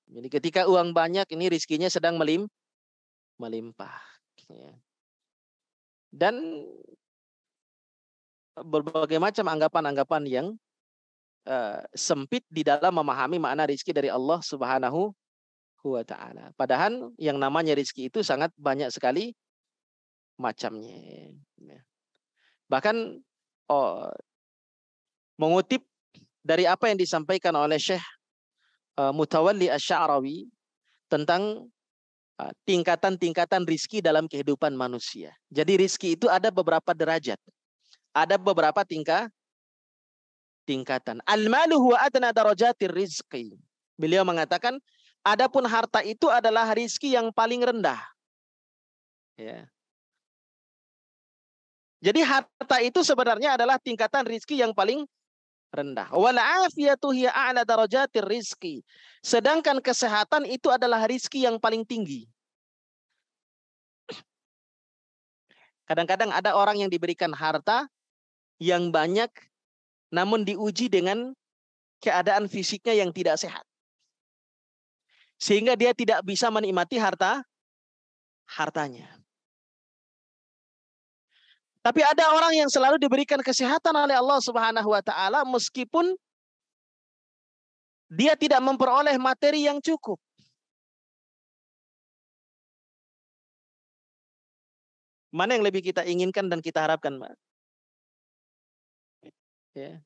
Jadi ketika uang banyak, ini rizkinya sedang melimpah. Ya. Dan berbagai macam anggapan-anggapan yang sempit di dalam memahami makna rizki dari Allah Subhanahu wa ta'ala. Padahal yang namanya rizki itu sangat banyak sekali macamnya. Bahkan mengutip dari apa yang disampaikan oleh Syekh Mutawalli Asy-Sya'rawi tentang tingkatan-tingkatan rizki dalam kehidupan manusia. Jadi rizki itu ada beberapa derajat. Ada beberapa tingkatan. Al-malu huwa adna darajatir rizqi. Beliau mengatakan, adapun harta itu adalah rizki yang paling rendah. Ya. Jadi harta itu sebenarnya adalah tingkatan rizki yang paling rendah. Wal afiyatu hiya a'la darajatir rizqi. Sedangkan kesehatan itu adalah rizki yang paling tinggi. Kadang-kadang ada orang yang diberikan harta yang banyak, namun diuji dengan keadaan fisiknya yang tidak sehat. Sehingga dia tidak bisa menikmati hartanya. Tapi ada orang yang selalu diberikan kesehatan oleh Allah Subhanahu wa ta'ala meskipun dia tidak memperoleh materi yang cukup. Mana yang lebih kita inginkan dan kita harapkan, Mbak? Ya.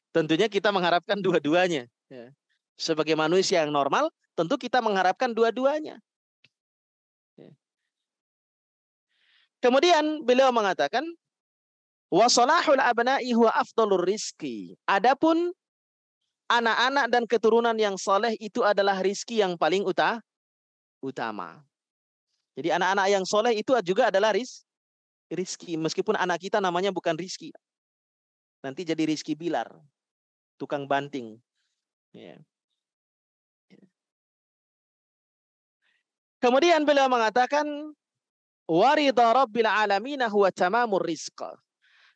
Tentunya kita mengharapkan dua-duanya. Ya. Sebagai manusia yang normal, tentu kita mengharapkan dua-duanya. Ya. Kemudian beliau mengatakan, wa salahul abna'i huwa afdalur rizki. Adapun anak-anak dan keturunan yang soleh itu adalah rizki yang paling utama. Jadi anak-anak yang soleh itu juga adalah rizki. Meskipun anak kita namanya bukan rizki. Nanti jadi rizki bilar. Tukang banting. Ya. Kemudian beliau mengatakan, waridha rabbil alamina huwa tamamur rizqa.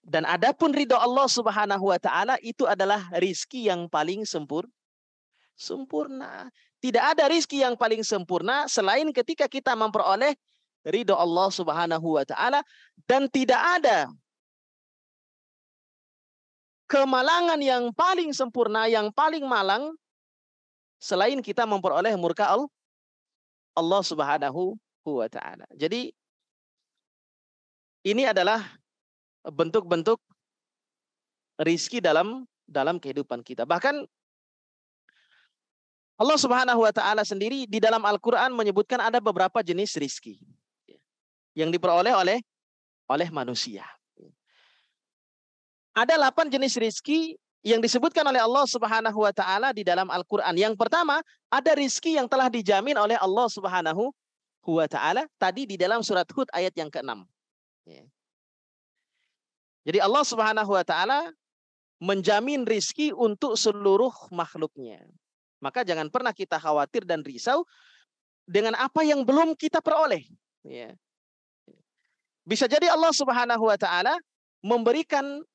Dan adapun ridho Allah Subhanahu wa ta'ala itu adalah rizki yang paling sempurna. Tidak ada rizki yang paling sempurna selain ketika kita memperoleh ridho Allah Subhanahu wa ta'ala, dan tidak ada kemalangan yang paling sempurna, yang paling malang selain kita memperoleh murka Allah Subhanahu wa ta'ala. Jadi ini adalah bentuk-bentuk rizki dalam kehidupan kita. Bahkan Allah Subhanahu wa ta'ala sendiri di dalam Al-Quran menyebutkan ada beberapa jenis rizki yang diperoleh oleh manusia. Ada 8 jenis rizki yang disebutkan oleh Allah Subhanahu wa ta'ala di dalam Al-Quran. Yang pertama, ada rizki yang telah dijamin oleh Allah Subhanahu wa ta'ala tadi di dalam surat Hud ayat yang ke-6. Jadi Allah Subhanahu wa ta'ala menjamin rizki untuk seluruh makhluknya. Maka jangan pernah kita khawatir dan risau dengan apa yang belum kita peroleh. Bisa jadi Allah Subhanahu wa ta'ala memberikan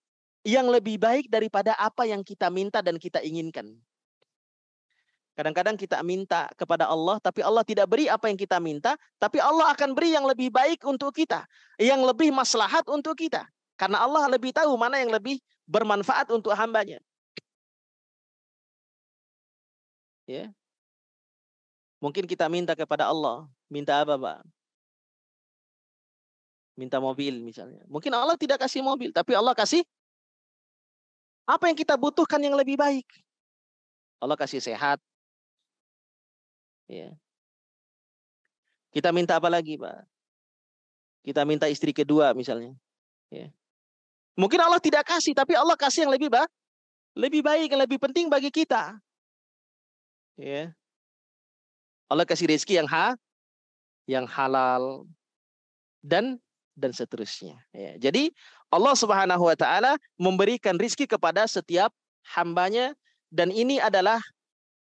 yang lebih baik daripada apa yang kita minta dan kita inginkan. Kadang-kadang kita minta kepada Allah, tapi Allah tidak beri apa yang kita minta, tapi Allah akan beri yang lebih baik untuk kita, yang lebih maslahat untuk kita. Karena Allah lebih tahu mana yang lebih bermanfaat untuk hambanya. Ya. Mungkin kita minta kepada Allah, minta apa, Pak? Minta mobil misalnya. Mungkin Allah tidak kasih mobil, tapi Allah kasih apa yang kita butuhkan yang lebih baik. Allah kasih sehat. Ya. Kita minta apa lagi, Pak? Kita minta istri kedua misalnya. Ya. Mungkin Allah tidak kasih, tapi Allah kasih yang lebih baik, yang lebih penting bagi kita. Ya. Allah kasih rezeki yang halal dan seterusnya. Ya. Jadi Allah Subhanahu wa taala memberikan rizki kepada setiap hambanya, dan ini adalah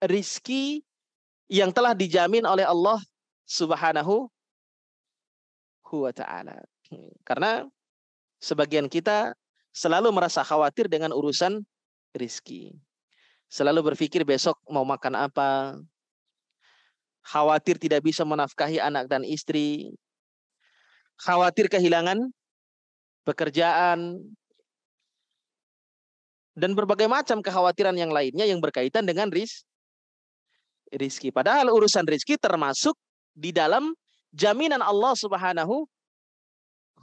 rizki yang telah dijamin oleh Allah Subhanahu wa taala. Karena sebagian kita selalu merasa khawatir dengan urusan rizki. Selalu berpikir besok mau makan apa. Khawatir tidak bisa menafkahi anak dan istri. Khawatir kehilangan pekerjaan. Dan berbagai macam kekhawatiran yang lainnya yang berkaitan dengan rizki. Padahal urusan rizki termasuk di dalam jaminan Allah Subhanahu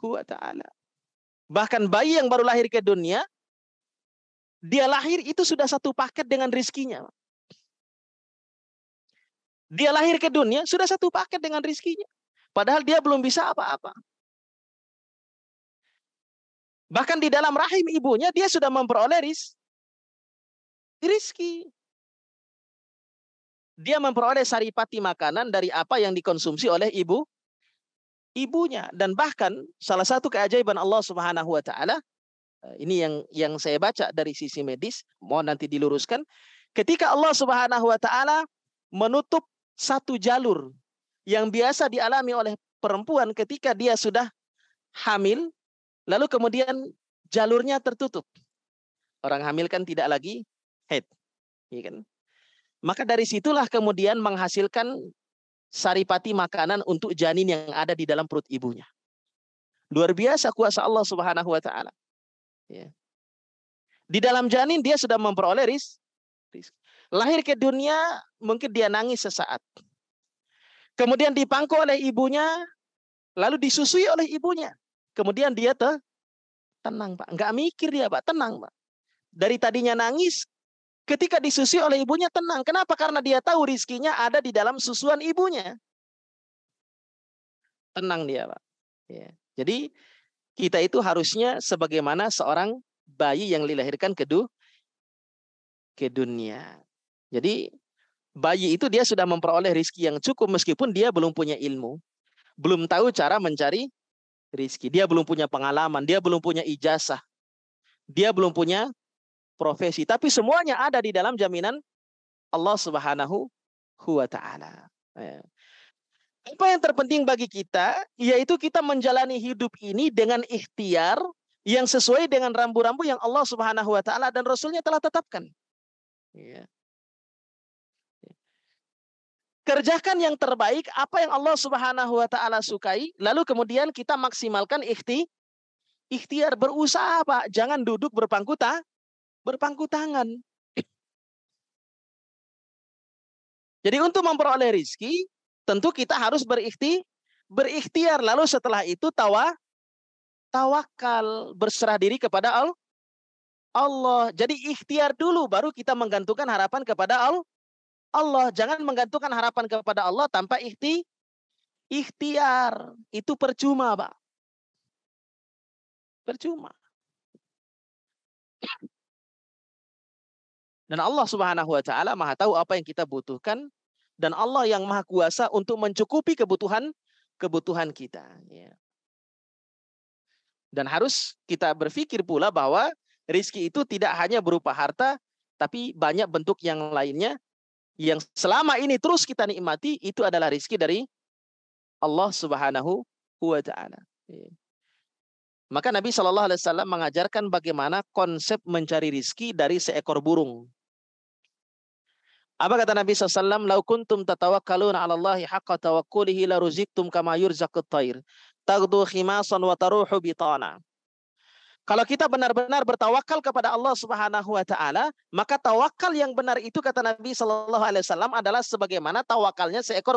wa ta'ala. Bahkan bayi yang baru lahir ke dunia, dia lahir itu sudah satu paket dengan rizkinya. Dia lahir ke dunia sudah satu paket dengan rizkinya. Padahal dia belum bisa apa-apa. Bahkan di dalam rahim ibunya dia sudah memperoleh rizki. Dia memperoleh saripati makanan dari apa yang dikonsumsi oleh ibunya. Dan bahkan salah satu keajaiban Allah Subhanahu wa taala, ini yang saya baca dari sisi medis, mohon nanti diluruskan. Ketika Allah Subhanahu wa taala menutup satu jalur yang biasa dialami oleh perempuan ketika dia sudah hamil, lalu kemudian jalurnya tertutup. Orang hamil kan tidak lagi haid, ya kan? Maka dari situlah kemudian menghasilkan saripati makanan untuk janin yang ada di dalam perut ibunya. Luar biasa kuasa Allah Subhanahu wa taala. Ya. Di dalam janin dia sudah memperoleh rizki. Lahir ke dunia mungkin dia nangis sesaat. Kemudian dipangku oleh ibunya, lalu disusui oleh ibunya. Kemudian dia tenang, Pak. Nggak mikir dia, Pak. Tenang, Pak. Dari tadinya nangis, ketika disusui oleh ibunya tenang. Kenapa? Karena dia tahu rizkinya ada di dalam susuan ibunya. Tenang dia, Pak. Ya. Jadi kita itu harusnya sebagaimana seorang bayi yang dilahirkan ke dunia. Jadi bayi itu dia sudah memperoleh rizki yang cukup meskipun dia belum punya ilmu. Belum tahu cara mencari rizki. Dia belum punya pengalaman. Dia belum punya ijazah. Dia belum punya profesi. Tapi semuanya ada di dalam jaminan Allah Subhanahu wa ta'ala. Apa yang terpenting bagi kita, yaitu kita menjalani hidup ini dengan ikhtiar yang sesuai dengan rambu-rambu yang Allah Subhanahu wa ta'ala dan Rasulnya telah tetapkan. Ya. Kerjakan yang terbaik, apa yang Allah Subhanahu wa ta'ala sukai, lalu kemudian kita maksimalkan ikhtiar, berusaha, Pak. Jangan duduk berpangku tangan. Jadi untuk memperoleh rizki, tentu kita harus berikhtiar. Lalu setelah itu tawakal, berserah diri kepada Allah. Jadi ikhtiar dulu, baru kita menggantungkan harapan kepada Allah. Jangan menggantungkan harapan kepada Allah tanpa ikhtiar. Itu percuma, Pak. Percuma. Dan Allah Subhanahu wa ta'ala maha tahu apa yang kita butuhkan. Dan Allah yang maha kuasa untuk mencukupi kebutuhan kita. Ya. Dan harus kita berpikir pula bahwa rizki itu tidak hanya berupa harta, tapi banyak bentuk yang lainnya. Yang selama ini terus kita nikmati, itu adalah rizki dari Allah Subhanahu wa ta'ala. Ya. Maka Nabi SAW mengajarkan bagaimana konsep mencari rizki dari seekor burung. Apa kata Nabi SAW? Lau kuntum tatawakkaluna 'ala Allahi haqqa tawakkulihi la ruziktum kama yurzaqut thair. Taghdu khimasan wa taruhu bitana. Kalau kita benar-benar bertawakal kepada Allah Subhanahu wa taala, maka tawakal yang benar itu kata Nabi sallallahu alaihi wasallam adalah sebagaimana tawakalnya seekor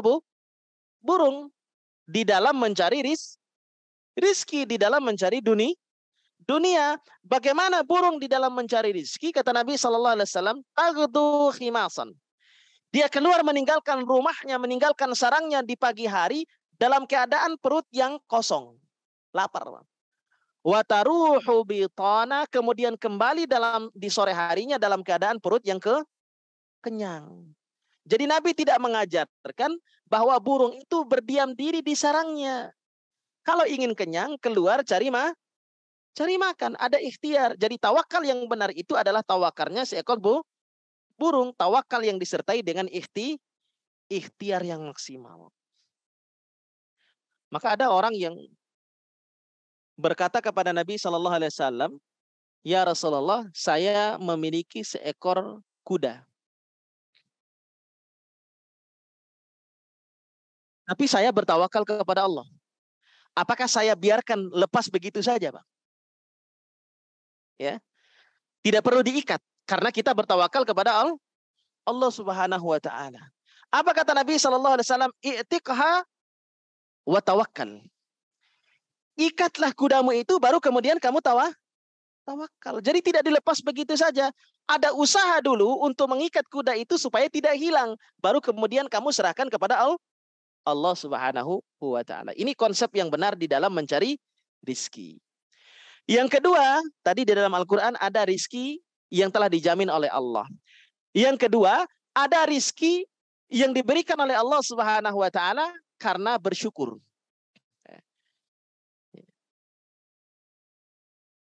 burung di dalam mencari rizki, di dalam mencari dunia. Bagaimana burung di dalam mencari rizki? Kata Nabi sallallahu alaihi wasallam, taghdu khimasan. Dia keluar meninggalkan rumahnya, meninggalkan sarangnya di pagi hari dalam keadaan perut yang kosong, lapar. Wataruhu bitana, kemudian kembali di sore harinya dalam keadaan perut yang kenyang. Jadi Nabi tidak mengajarkan bahwa burung itu berdiam diri di sarangnya. Kalau ingin kenyang, keluar cari makan, ada ikhtiar. Jadi tawakal yang benar itu adalah tawakalnya seekor burung, tawakal yang disertai dengan ikhtiar yang maksimal. Maka ada orang yang berkata kepada Nabi Shallallahu Alaihi Wasallam, ya Rasulullah, saya memiliki seekor kuda, tapi saya bertawakal kepada Allah. Apakah saya biarkan lepas begitu saja, Pak? Ya, tidak perlu diikat karena kita bertawakal kepada Allah Subhanahu Wa Taala. Apa kata Nabi Shallallahu Alaihi Wasallam? I'tiqha wa tawakkal. Ikatlah kudamu itu, baru kemudian kamu tawakal. Jadi tidak dilepas begitu saja. Ada usaha dulu untuk mengikat kuda itu supaya tidak hilang. Baru kemudian kamu serahkan kepada Allah Subhanahu wa taala. Ini konsep yang benar di dalam mencari rizki. Yang kedua, tadi di dalam Al-Quran ada rizki yang telah dijamin oleh Allah. Yang kedua, ada rizki yang diberikan oleh Allah Subhanahu wa taala karena bersyukur.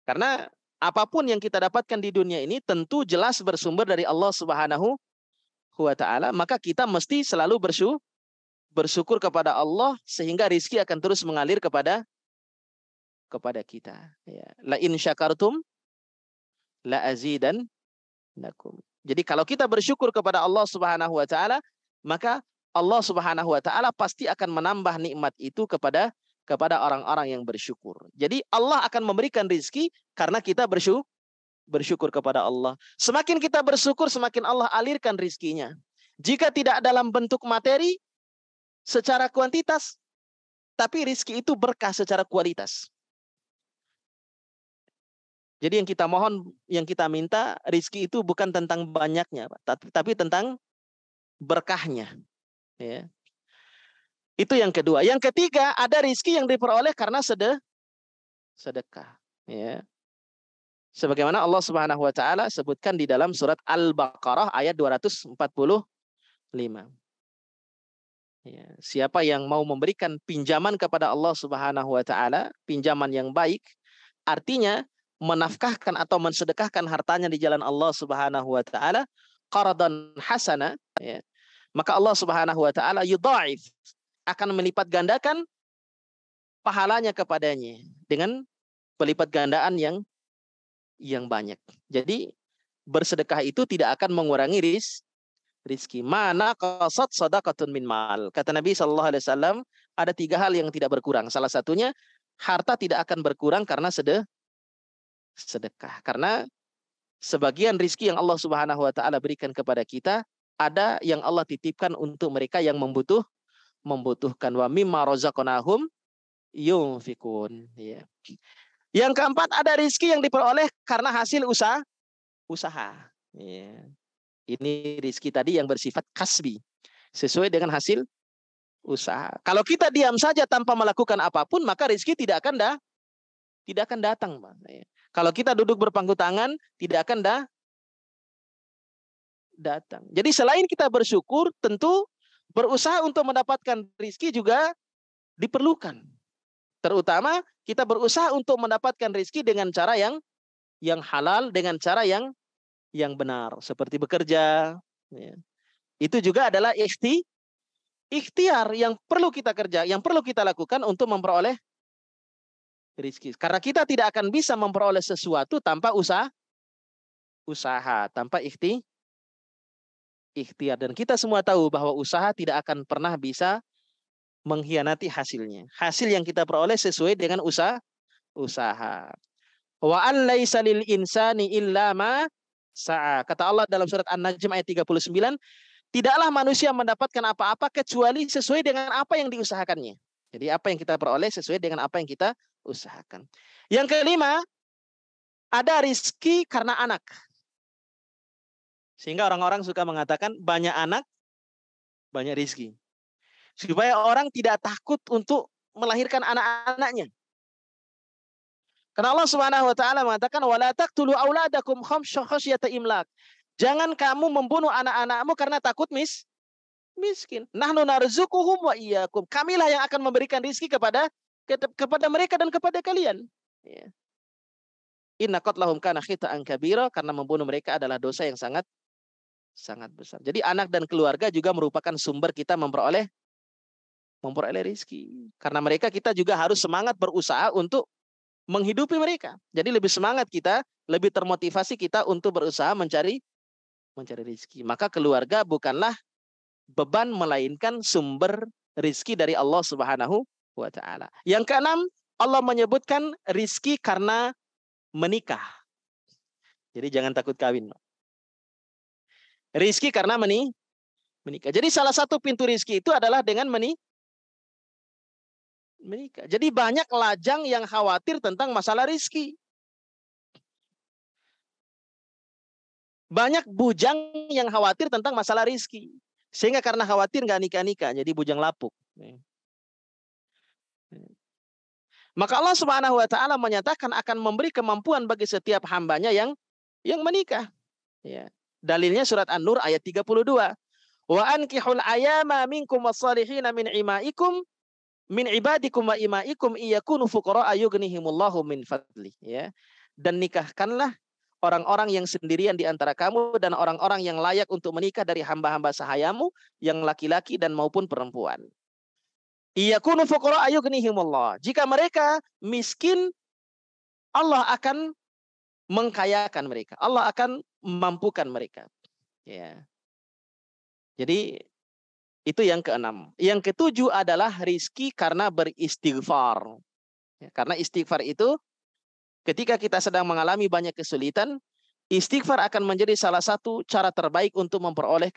Karena apapun yang kita dapatkan di dunia ini tentu jelas bersumber dari Allah Subhanahu wa taala, maka kita mesti selalu bersyukur kepada Allah sehingga rizki akan terus mengalir kepada kita. Ya. La in syakartum la azidannakum. Jadi kalau kita bersyukur kepada Allah Subhanahu wa taala, maka Allah Subhanahu wa taala pasti akan menambah nikmat itu kepada orang-orang yang bersyukur. Jadi Allah akan memberikan rizki karena kita bersyukur kepada Allah. Semakin kita bersyukur, semakin Allah alirkan rizkinya. Jika tidak dalam bentuk materi secara kuantitas, tapi rizki itu berkah secara kualitas. Jadi yang kita mohon, yang kita minta, rizki itu bukan tentang banyaknya, tapi tentang berkahnya. Ya. Itu yang kedua. Yang ketiga, ada rizki yang diperoleh karena sedekah. Ya. Sebagaimana Allah Subhanahu wa taala sebutkan di dalam surat Al-Baqarah ayat 245. Ya. Siapa yang mau memberikan pinjaman kepada Allah Subhanahu wa taala, pinjaman yang baik, artinya menafkahkan atau mensedekahkan hartanya di jalan Allah Subhanahu wa taala, qardan hasana, ya. Maka Allah Subhanahu wa taala yudha'if, akan melipat gandakan pahalanya kepadanya dengan pelipat gandaan yang banyak. Jadi bersedekah itu tidak akan mengurangi rizki. Mana qasad sadaqatun min mal. Kata Nabi sallallahu alaihi wasallam, ada 3 hal yang tidak berkurang. Salah satunya, harta tidak akan berkurang karena sedekah. Karena sebagian rizki yang Allah Subhanahu wa taala berikan kepada kita, ada yang Allah titipkan untuk mereka yang membutuhkan. Wa mimma razaqnahum yunfikun. Ya. Yang keempat, ada rizki yang diperoleh karena hasil usaha. Ya. Ini rizki tadi yang bersifat kasbi, sesuai dengan hasil usaha. Kalau kita diam saja tanpa melakukan apapun, maka rizki tidak akan datang. Ya. Kalau kita duduk berpangku tangan, tidak akan datang. Jadi selain kita bersyukur, tentu berusaha untuk mendapatkan rizki juga diperlukan. Terutama kita berusaha untuk mendapatkan rizki dengan cara yang halal, dengan cara yang benar, seperti bekerja. Ya. Itu juga adalah ikhtiar yang perlu kita kerja, yang perlu kita lakukan untuk memperoleh rizki. Karena kita tidak akan bisa memperoleh sesuatu tanpa usaha, tanpa ikhtiar. Dan kita semua tahu bahwa usaha tidak akan pernah bisa mengkhianati hasilnya. Hasil yang kita peroleh sesuai dengan usaha. Wa an laisa lil insani illa ma sa'a. Kata Allah dalam surat An-Najm ayat 39, tidaklah manusia mendapatkan apa-apa kecuali sesuai dengan apa yang diusahakannya. Jadi apa yang kita peroleh sesuai dengan apa yang kita usahakan. Yang kelima, ada rizki karena anak. Sehingga orang-orang suka mengatakan banyak anak, banyak rizki. Supaya orang tidak takut untuk melahirkan anak-anaknya. Karena Allah Subhanahu wa taala mengatakan wala taqtulu auladakum khasyata imlak. Jangan kamu membunuh anak-anakmu karena takut miskin. Nahnu narzuquhum wa iyyakum. Kamilah yang akan memberikan rizki kepada mereka dan kepada kalian. Ya. Inna qatlahum kana khita'an kabira, karena membunuh mereka adalah dosa yang sangat besar. Jadi anak dan keluarga juga merupakan sumber kita memperoleh rizki. Karena mereka kita juga harus semangat berusaha untuk menghidupi mereka. Jadi lebih semangat kita, lebih termotivasi kita untuk berusaha mencari rizki. Maka keluarga bukanlah beban, melainkan sumber rizki dari Allah Subhanahu wa taala. Yang keenam, Allah menyebutkan rizki karena menikah. Jadi jangan takut kawin. Rizki karena menikah. Jadi salah satu pintu rizki itu adalah dengan menikah. Jadi banyak lajang yang khawatir tentang masalah rizki. Banyak bujang yang khawatir tentang masalah rizki. Sehingga karena khawatir nggak nikah-nikah, jadi bujang lapuk. Maka Allah Subhanahu wa taala menyatakan akan memberi kemampuan bagi setiap hambanya yang menikah. Ya. Dalilnya surat An-Nur ayat 32. Wa ankihul ayama minkum wassalihina min ibadikum wa imaikum iyakunu fuqara yughnihimullahu min fadli. Ya. Dan nikahkanlah orang-orang yang sendirian di antara kamu dan orang-orang yang layak untuk menikah dari hamba-hamba sahayamu yang laki-laki dan maupun perempuan. Iyakunu fuqara yughnihimullah. Jika mereka miskin, Allah akan mengkayakan mereka. Allah akan memampukan mereka. Ya. Jadi itu yang keenam. Yang ketujuh adalah rizki karena beristighfar. Ya, karena istighfar itu ketika kita sedang mengalami banyak kesulitan, istighfar akan menjadi salah satu cara terbaik untuk memperoleh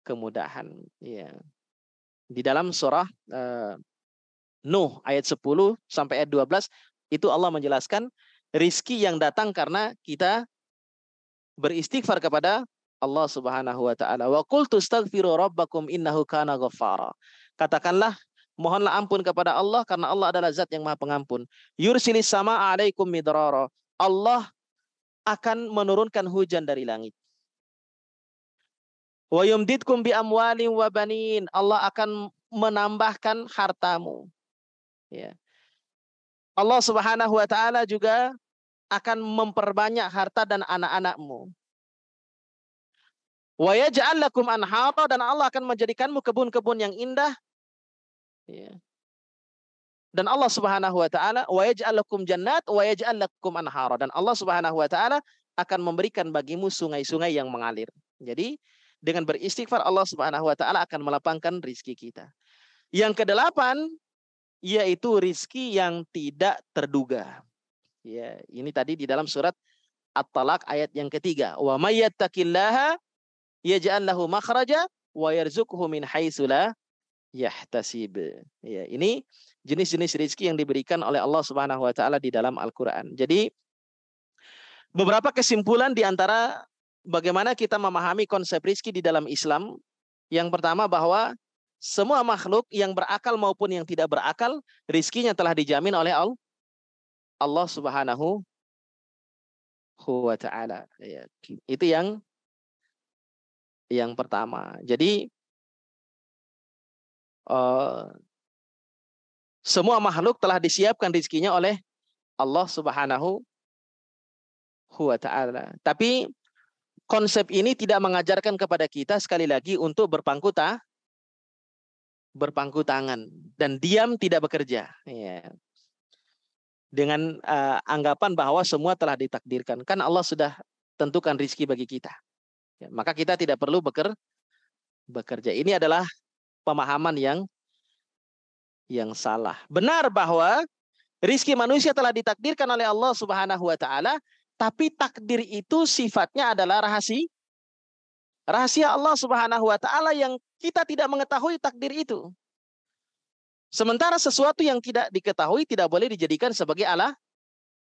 kemudahan. Ya. Di dalam surah Nuh ayat 10 sampai ayat 12 itu Allah menjelaskan rizki yang datang karena kita beristighfar kepada Allah Subhanahu wa taala. Wa qultu astaghfiru rabbakum innahu kana ghaffara. Katakanlah mohonlah ampun kepada Allah karena Allah adalah zat yang Maha Pengampun. Yursilis sama 'alaikum midrara. Allah akan menurunkan hujan dari langit. Wa yumditkum bi amwalin wa banin. Allah akan menambahkan hartamu. Ya. Allah Subhanahu wa taala juga akan memperbanyak harta dan anak-anakmu. Wa yaj'al lakum anhara, dan Allah akan menjadikanmu kebun-kebun yang indah. Ya. Dan Allah Subhanahu wa taala wa yaj'al lakum jannat wa yaj'al lakum anhara, dan Allah Subhanahu wa taala akan memberikan bagimu sungai-sungai yang mengalir. Jadi dengan beristighfar Allah Subhanahu wa taala akan melapangkan rizki kita. Yang kedelapan yaitu rizki yang tidak terduga. Ya, ini tadi di dalam surat At-Talaq ayat yang ketiga. Wa may yattaqillaha yaj'al lahu makhraja wa yarzuqhu min haitsu la yahtasib. Ya, ini jenis-jenis rezeki yang diberikan oleh Allah Subhanahu wa taala di dalam Al-Qur'an. Jadi beberapa kesimpulan di antara bagaimana kita memahami konsep rezeki di dalam Islam. Yang pertama bahwa semua makhluk yang berakal maupun yang tidak berakal, rizkinya telah dijamin oleh Allah Subhanahu wa taala. Ya, itu yang pertama. Jadi semua makhluk telah disiapkan rizkinya oleh Allah Subhanahu wa taala. Tapi konsep ini tidak mengajarkan kepada kita sekali lagi untuk berpangku tangan dan diam tidak bekerja. Ya. Dengan anggapan bahwa semua telah ditakdirkan. Kan Allah sudah tentukan rizki bagi kita. Ya, maka kita tidak perlu bekerja. Ini adalah pemahaman yang salah. Benar bahwa rizki manusia telah ditakdirkan oleh Allah Subhanahu wa taala, tapi takdir itu sifatnya adalah rahasia. Rahasia Allah Subhanahu wa taala yang kita tidak mengetahui takdir itu. Sementara sesuatu yang tidak diketahui tidak boleh dijadikan sebagai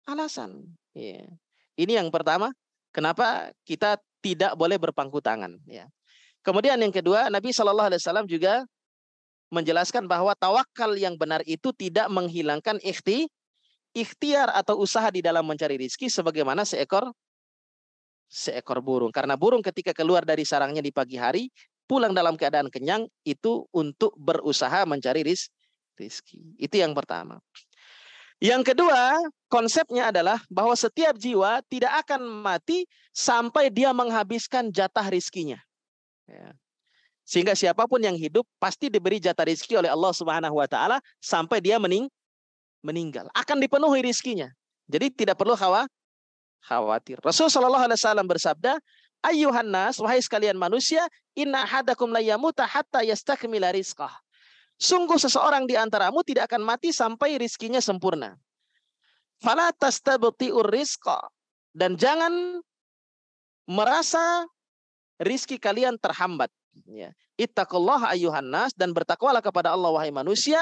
alasan. Ya. Ini yang pertama, kenapa kita tidak boleh berpangku tangan. Ya. Kemudian yang kedua, Nabi Shallallahu Alaihi Wasallam juga menjelaskan bahwa tawakal yang benar itu tidak menghilangkan ikhtiar atau usaha di dalam mencari rizki sebagaimana seekor burung. Karena burung ketika keluar dari sarangnya di pagi hari, pulang dalam keadaan kenyang, itu untuk berusaha mencari rizki. Itu yang pertama. Yang kedua, konsepnya adalah bahwa setiap jiwa tidak akan mati sampai dia menghabiskan jatah rizkinya. Ya. Sehingga siapapun yang hidup pasti diberi jatah rizki oleh Allah Subhanahu wa taala sampai dia meninggal. Akan dipenuhi rizkinya. Jadi tidak perlu khawatir. Rasulullah Shallallahu Alaihi Wasallam bersabda, "Ayyuhan nas, wahai sekalian manusia, inna ahadakum la yamuta hatta yastakmila rizqah." Sungguh seseorang di antaramu tidak akan mati sampai rizkinya sempurna. Fala tastabti'ur rizqa, dan jangan merasa rizki kalian terhambat. Ya. Ittaqullaha ayyuhan nas, dan bertakwalah kepada Allah wahai manusia,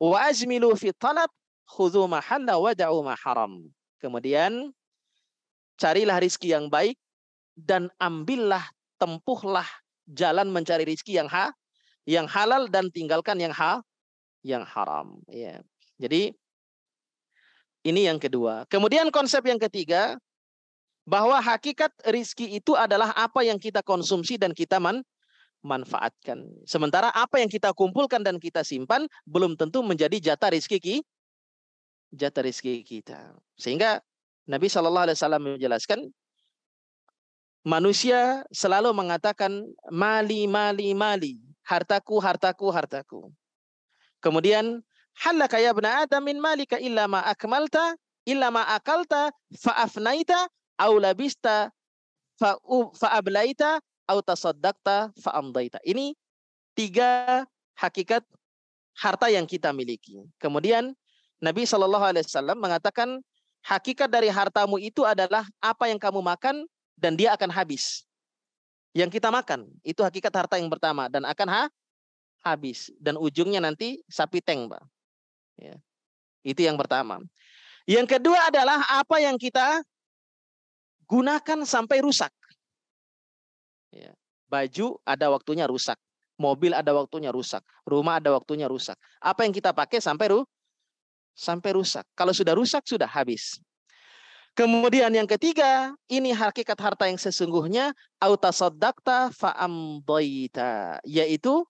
wa ajmilu fi talab, khudhu ma halla wa da'u ma haram. Kemudian carilah rizki yang baik dan ambillah, tempuhlah jalan mencari rizki yang halal dan tinggalkan yang haram. Ya. Jadi ini yang kedua. Kemudian konsep yang ketiga, bahwa hakikat rizki itu adalah apa yang kita konsumsi dan kita manfaatkan. Sementara apa yang kita kumpulkan dan kita simpan belum tentu menjadi jatah rizki kita. Sehingga Nabi Shallallahu Alaihi Wasallam menjelaskan, manusia selalu mengatakan mali, mali, mali, hartaku, hartaku, hartaku. Kemudian halaka ya ibna adam min malika illa ma akmalta illa ma akalta fa afnaita au labista fa ablaita au tasaddaqta fa amdaita. Ini 3 hakikat harta yang kita miliki. Kemudian Nabi Shallallahu Alaihi Wasallam mengatakan hakikat dari hartamu itu adalah apa yang kamu makan dan dia akan habis. Yang kita makan itu hakikat harta yang pertama dan akan habis, dan ujungnya nanti sapi teng, Pak. Ya. Itu yang pertama. Yang kedua adalah apa yang kita gunakan sampai rusak. Ya. Baju ada waktunya rusak, mobil ada waktunya rusak, rumah ada waktunya rusak. Apa yang kita pakai sampai rusak. Kalau sudah rusak sudah habis. Kemudian yang ketiga, ini hakikat harta yang sesungguhnya, autasaddaqta fa amdaita, yaitu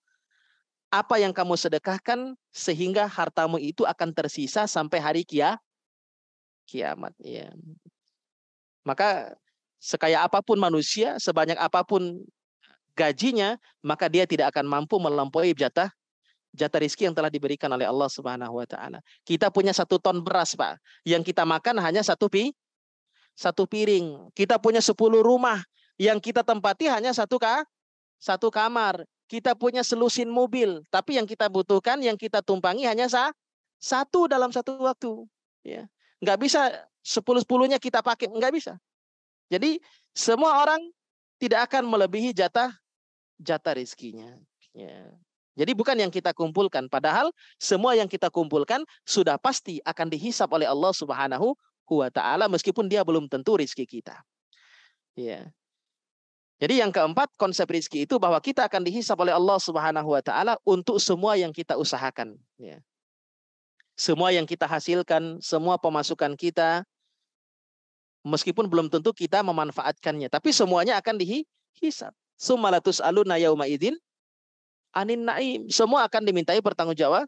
apa yang kamu sedekahkan sehingga hartamu itu akan tersisa sampai hari kiamat. Ya. Maka sekaya apapun manusia, sebanyak apapun gajinya, maka dia tidak akan mampu melampaui jatah rizki yang telah diberikan oleh Allah Subhanahu wa taala. Kita punya 1 ton beras, Pak. Yang kita makan hanya satu piring. Kita punya 10 rumah. Yang kita tempati hanya satu kamar. Kita punya selusin mobil, tapi yang kita butuhkan, yang kita tumpangi hanya satu dalam satu waktu. Ya. Nggak bisa 10-10-nya kita pakai, nggak bisa. Jadi semua orang tidak akan melebihi jatah rizkinya. Ya. Jadi bukan yang kita kumpulkan, padahal semua yang kita kumpulkan sudah pasti akan dihisap oleh Allah Subhanahu wa taala meskipun dia belum tentu rizki kita. Ya. Jadi yang keempat, konsep rizki itu bahwa kita akan dihisap oleh Allah Subhanahu wa taala untuk semua yang kita usahakan. Ya. Semua yang kita hasilkan, semua pemasukan kita, meskipun belum tentu kita memanfaatkannya, tapi semuanya akan dihisap. Tsumma latus'aluna yauma idzin anin naim. Semua akan dimintai pertanggungjawab.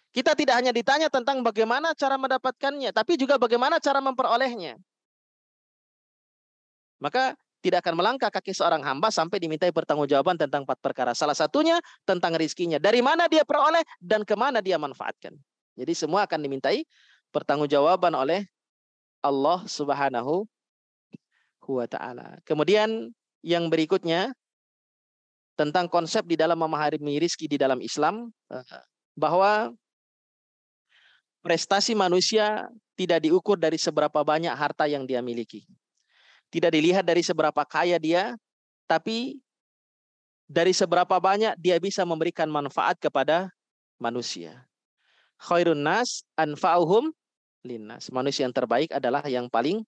Kita tidak hanya ditanya tentang bagaimana cara mendapatkannya, tapi juga bagaimana cara memperolehnya. Maka tidak akan melangkah kaki seorang hamba sampai dimintai pertanggungjawaban tentang 4 perkara. Salah satunya tentang rizkinya. Dari mana dia peroleh dan kemana dia manfaatkan. Jadi semua akan dimintai pertanggungjawaban oleh Allah Subhanahu wa ta'ala. Kemudian yang berikutnya tentang konsep di dalam memahami rizki di dalam Islam, bahwa prestasi manusia tidak diukur dari seberapa banyak harta yang dia miliki. Tidak dilihat dari seberapa kaya dia, tapi dari seberapa banyak dia bisa memberikan manfaat kepada manusia. Khairun nas anfa'uhum linnas. Manusia yang terbaik adalah yang paling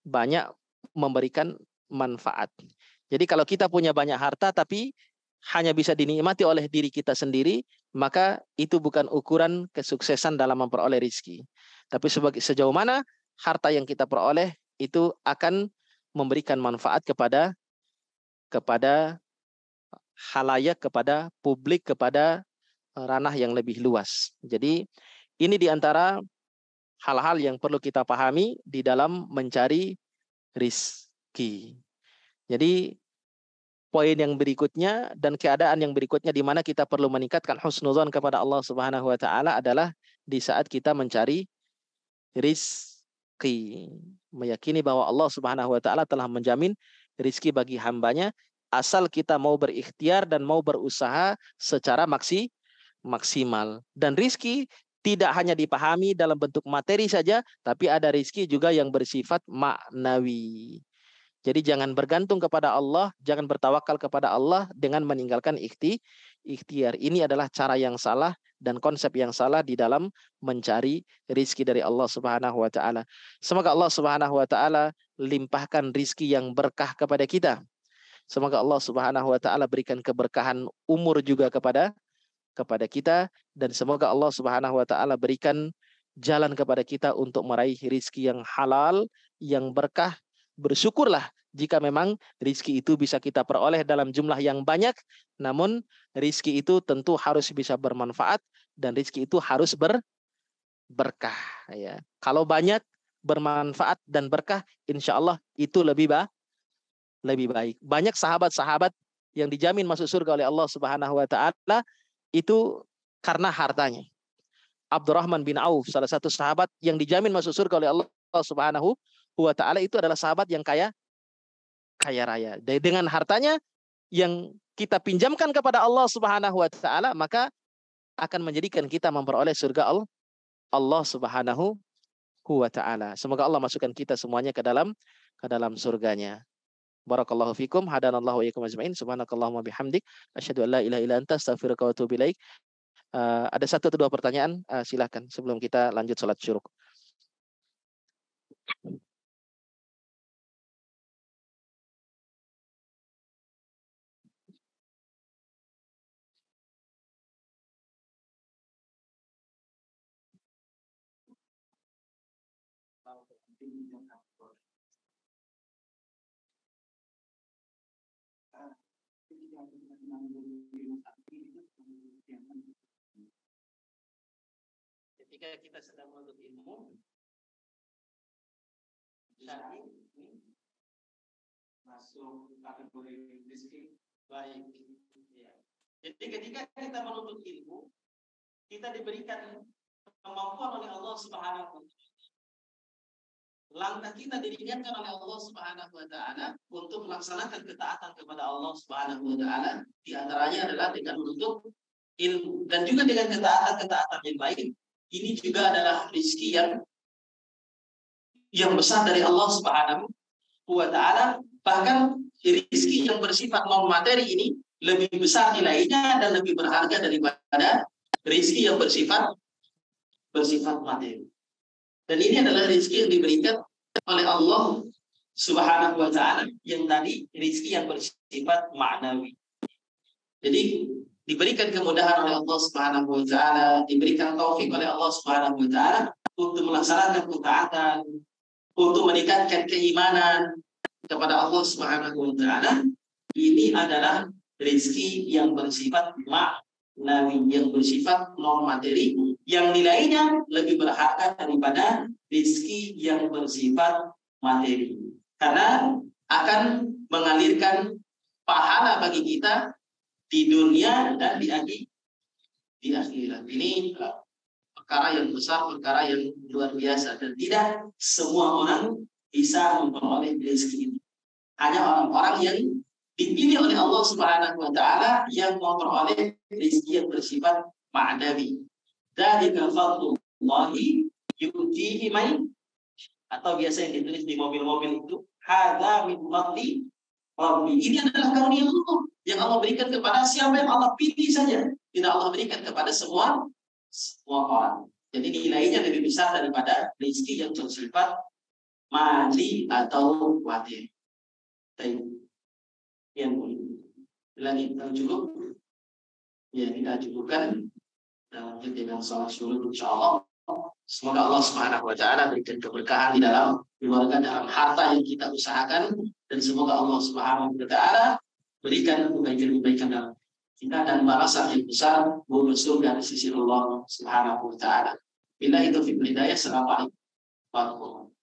banyak memberikan manfaat. Jadi kalau kita punya banyak harta tapi hanya bisa dinikmati oleh diri kita sendiri, maka itu bukan ukuran kesuksesan dalam memperoleh rezeki. Tapi sejauh mana harta yang kita peroleh itu akan memberikan manfaat kepada halayak, kepada publik, kepada ranah yang lebih luas. Jadi ini diantara hal-hal yang perlu kita pahami di dalam mencari rizki. Jadi poin yang berikutnya dan keadaan yang berikutnya di mana kita perlu meningkatkan husnuzon kepada Allah Subhanahu wa taala adalah di saat kita mencari rizki. Meyakini bahwa Allah Subhanahu wa taala telah menjamin rizki bagi hambanya asal kita mau berikhtiar dan mau berusaha secara maksimal. Dan rizki tidak hanya dipahami dalam bentuk materi saja, tapi ada rizki juga yang bersifat maknawi. Jadi jangan bergantung kepada Allah, jangan bertawakal kepada Allah dengan meninggalkan ikhtiar. Ini adalah cara yang salah dan konsep yang salah di dalam mencari rizki dari Allah Subhanahu wa taala. Semoga Allah Subhanahu wa taala limpahkan rizki yang berkah kepada kita. Semoga Allah Subhanahu wa taala berikan keberkahan umur juga kepada kita, dan semoga Allah Subhanahu wa taala berikan jalan kepada kita untuk meraih rizki yang halal, yang berkah. Bersyukurlah jika memang rizki itu bisa kita peroleh dalam jumlah yang banyak, namun rizki itu tentu harus bisa bermanfaat dan rizki itu harus berkah. Ya. Kalau banyak, bermanfaat dan berkah, insya Allah itu lebih baik. Banyak sahabat-sahabat yang dijamin masuk surga oleh Allah Subhanahu wa taala itu karena hartanya. Abdurrahman bin Auf, salah satu sahabat yang dijamin masuk surga oleh Allah Subhanahu wa taala, itu adalah sahabat yang kaya raya. Dengan hartanya yang kita pinjamkan kepada Allah Subhanahu wa taala, maka akan menjadikan kita memperoleh surga Allah Subhanahu wa taala. Semoga Allah masukkan kita semuanya ke dalam surganya. Barakallahu fikum, hadanallahu wa iyyakum ajmain. Subhanakallahumma bihamdik, asyhadu an la ilaha illa anta, astaghfiruka wa atubu ilaik. Ada satu atau dua pertanyaan, silakan sebelum kita lanjut salat syuruk. Ketika kita sedang menuntut ilmu, syar'i masuk kategori rizki baik. Ya. Jadi ketika kita menuntut ilmu, kita diberikan kemampuan oleh Allah Subhanahu wa taala. Langkah kita diingatkan oleh Allah Subhanahu wa taala untuk melaksanakan ketaatan kepada Allah Subhanahu wa taala, di antaranya adalah dengan menuntut ilmu dan juga dengan ketaatan yang lain. Ini juga adalah rezeki yang besar dari Allah Subhanahu wa taala. Bahkan rezeki yang bersifat non materi ini lebih besar nilainya dan lebih berharga daripada rezeki yang bersifat materi. Dan ini adalah rezeki yang diberikan oleh Allah Subhanahu wa taala, yang tadi rezeki yang bersifat maknawi. Jadi diberikan kemudahan oleh Allah Subhanahu wa taala, diberikan taufik oleh Allah Subhanahu wa taala untuk melaksanakan ketaatan, untuk meningkatkan keimanan kepada Allah Subhanahu wa taala. Ini adalah rezeki yang bersifat maknawi, yang bersifat non materi, yang nilainya lebih berharga daripada rezeki yang bersifat materi, karena akan mengalirkan pahala bagi kita di dunia dan di akhirat. Ini perkara yang besar, perkara yang luar biasa, dan tidak semua orang bisa memperoleh rezeki ini. hanya orang-orang yang dipilih oleh Allah Subhanahu wa taala yang memperoleh rezeki yang bersifat ma'nawi. Dzalika fadlullahi yu'tihi man, atau biasa yang ditulis di mobil-mobil itu hadza min fadli rabbi. Ini adalah karunia Allah yang Allah berikan kepada siapa yang Allah pilih saja. Tidak Allah berikan kepada semua orang. Jadi nilainya lebih besar daripada rezeki yang bersifat mali atau watir. Yang bila kita cukup, ya kita cukupkan dalam dengan sholat syurut, insyaallah. Semoga Allah Subhanahu wa taala berikan keberkahan di dalam keluarga, dalam harta yang kita usahakan, dan semoga Allah Subhanahu wa taala berikan kebaikan-kebaikan dalam kita dan balasan yang besar bonus surga dari sisi Allah Subhanahu wa taala. Billahi taufiq wal hidayah. Assalamualaikum warahmatullahi wabarakatuh.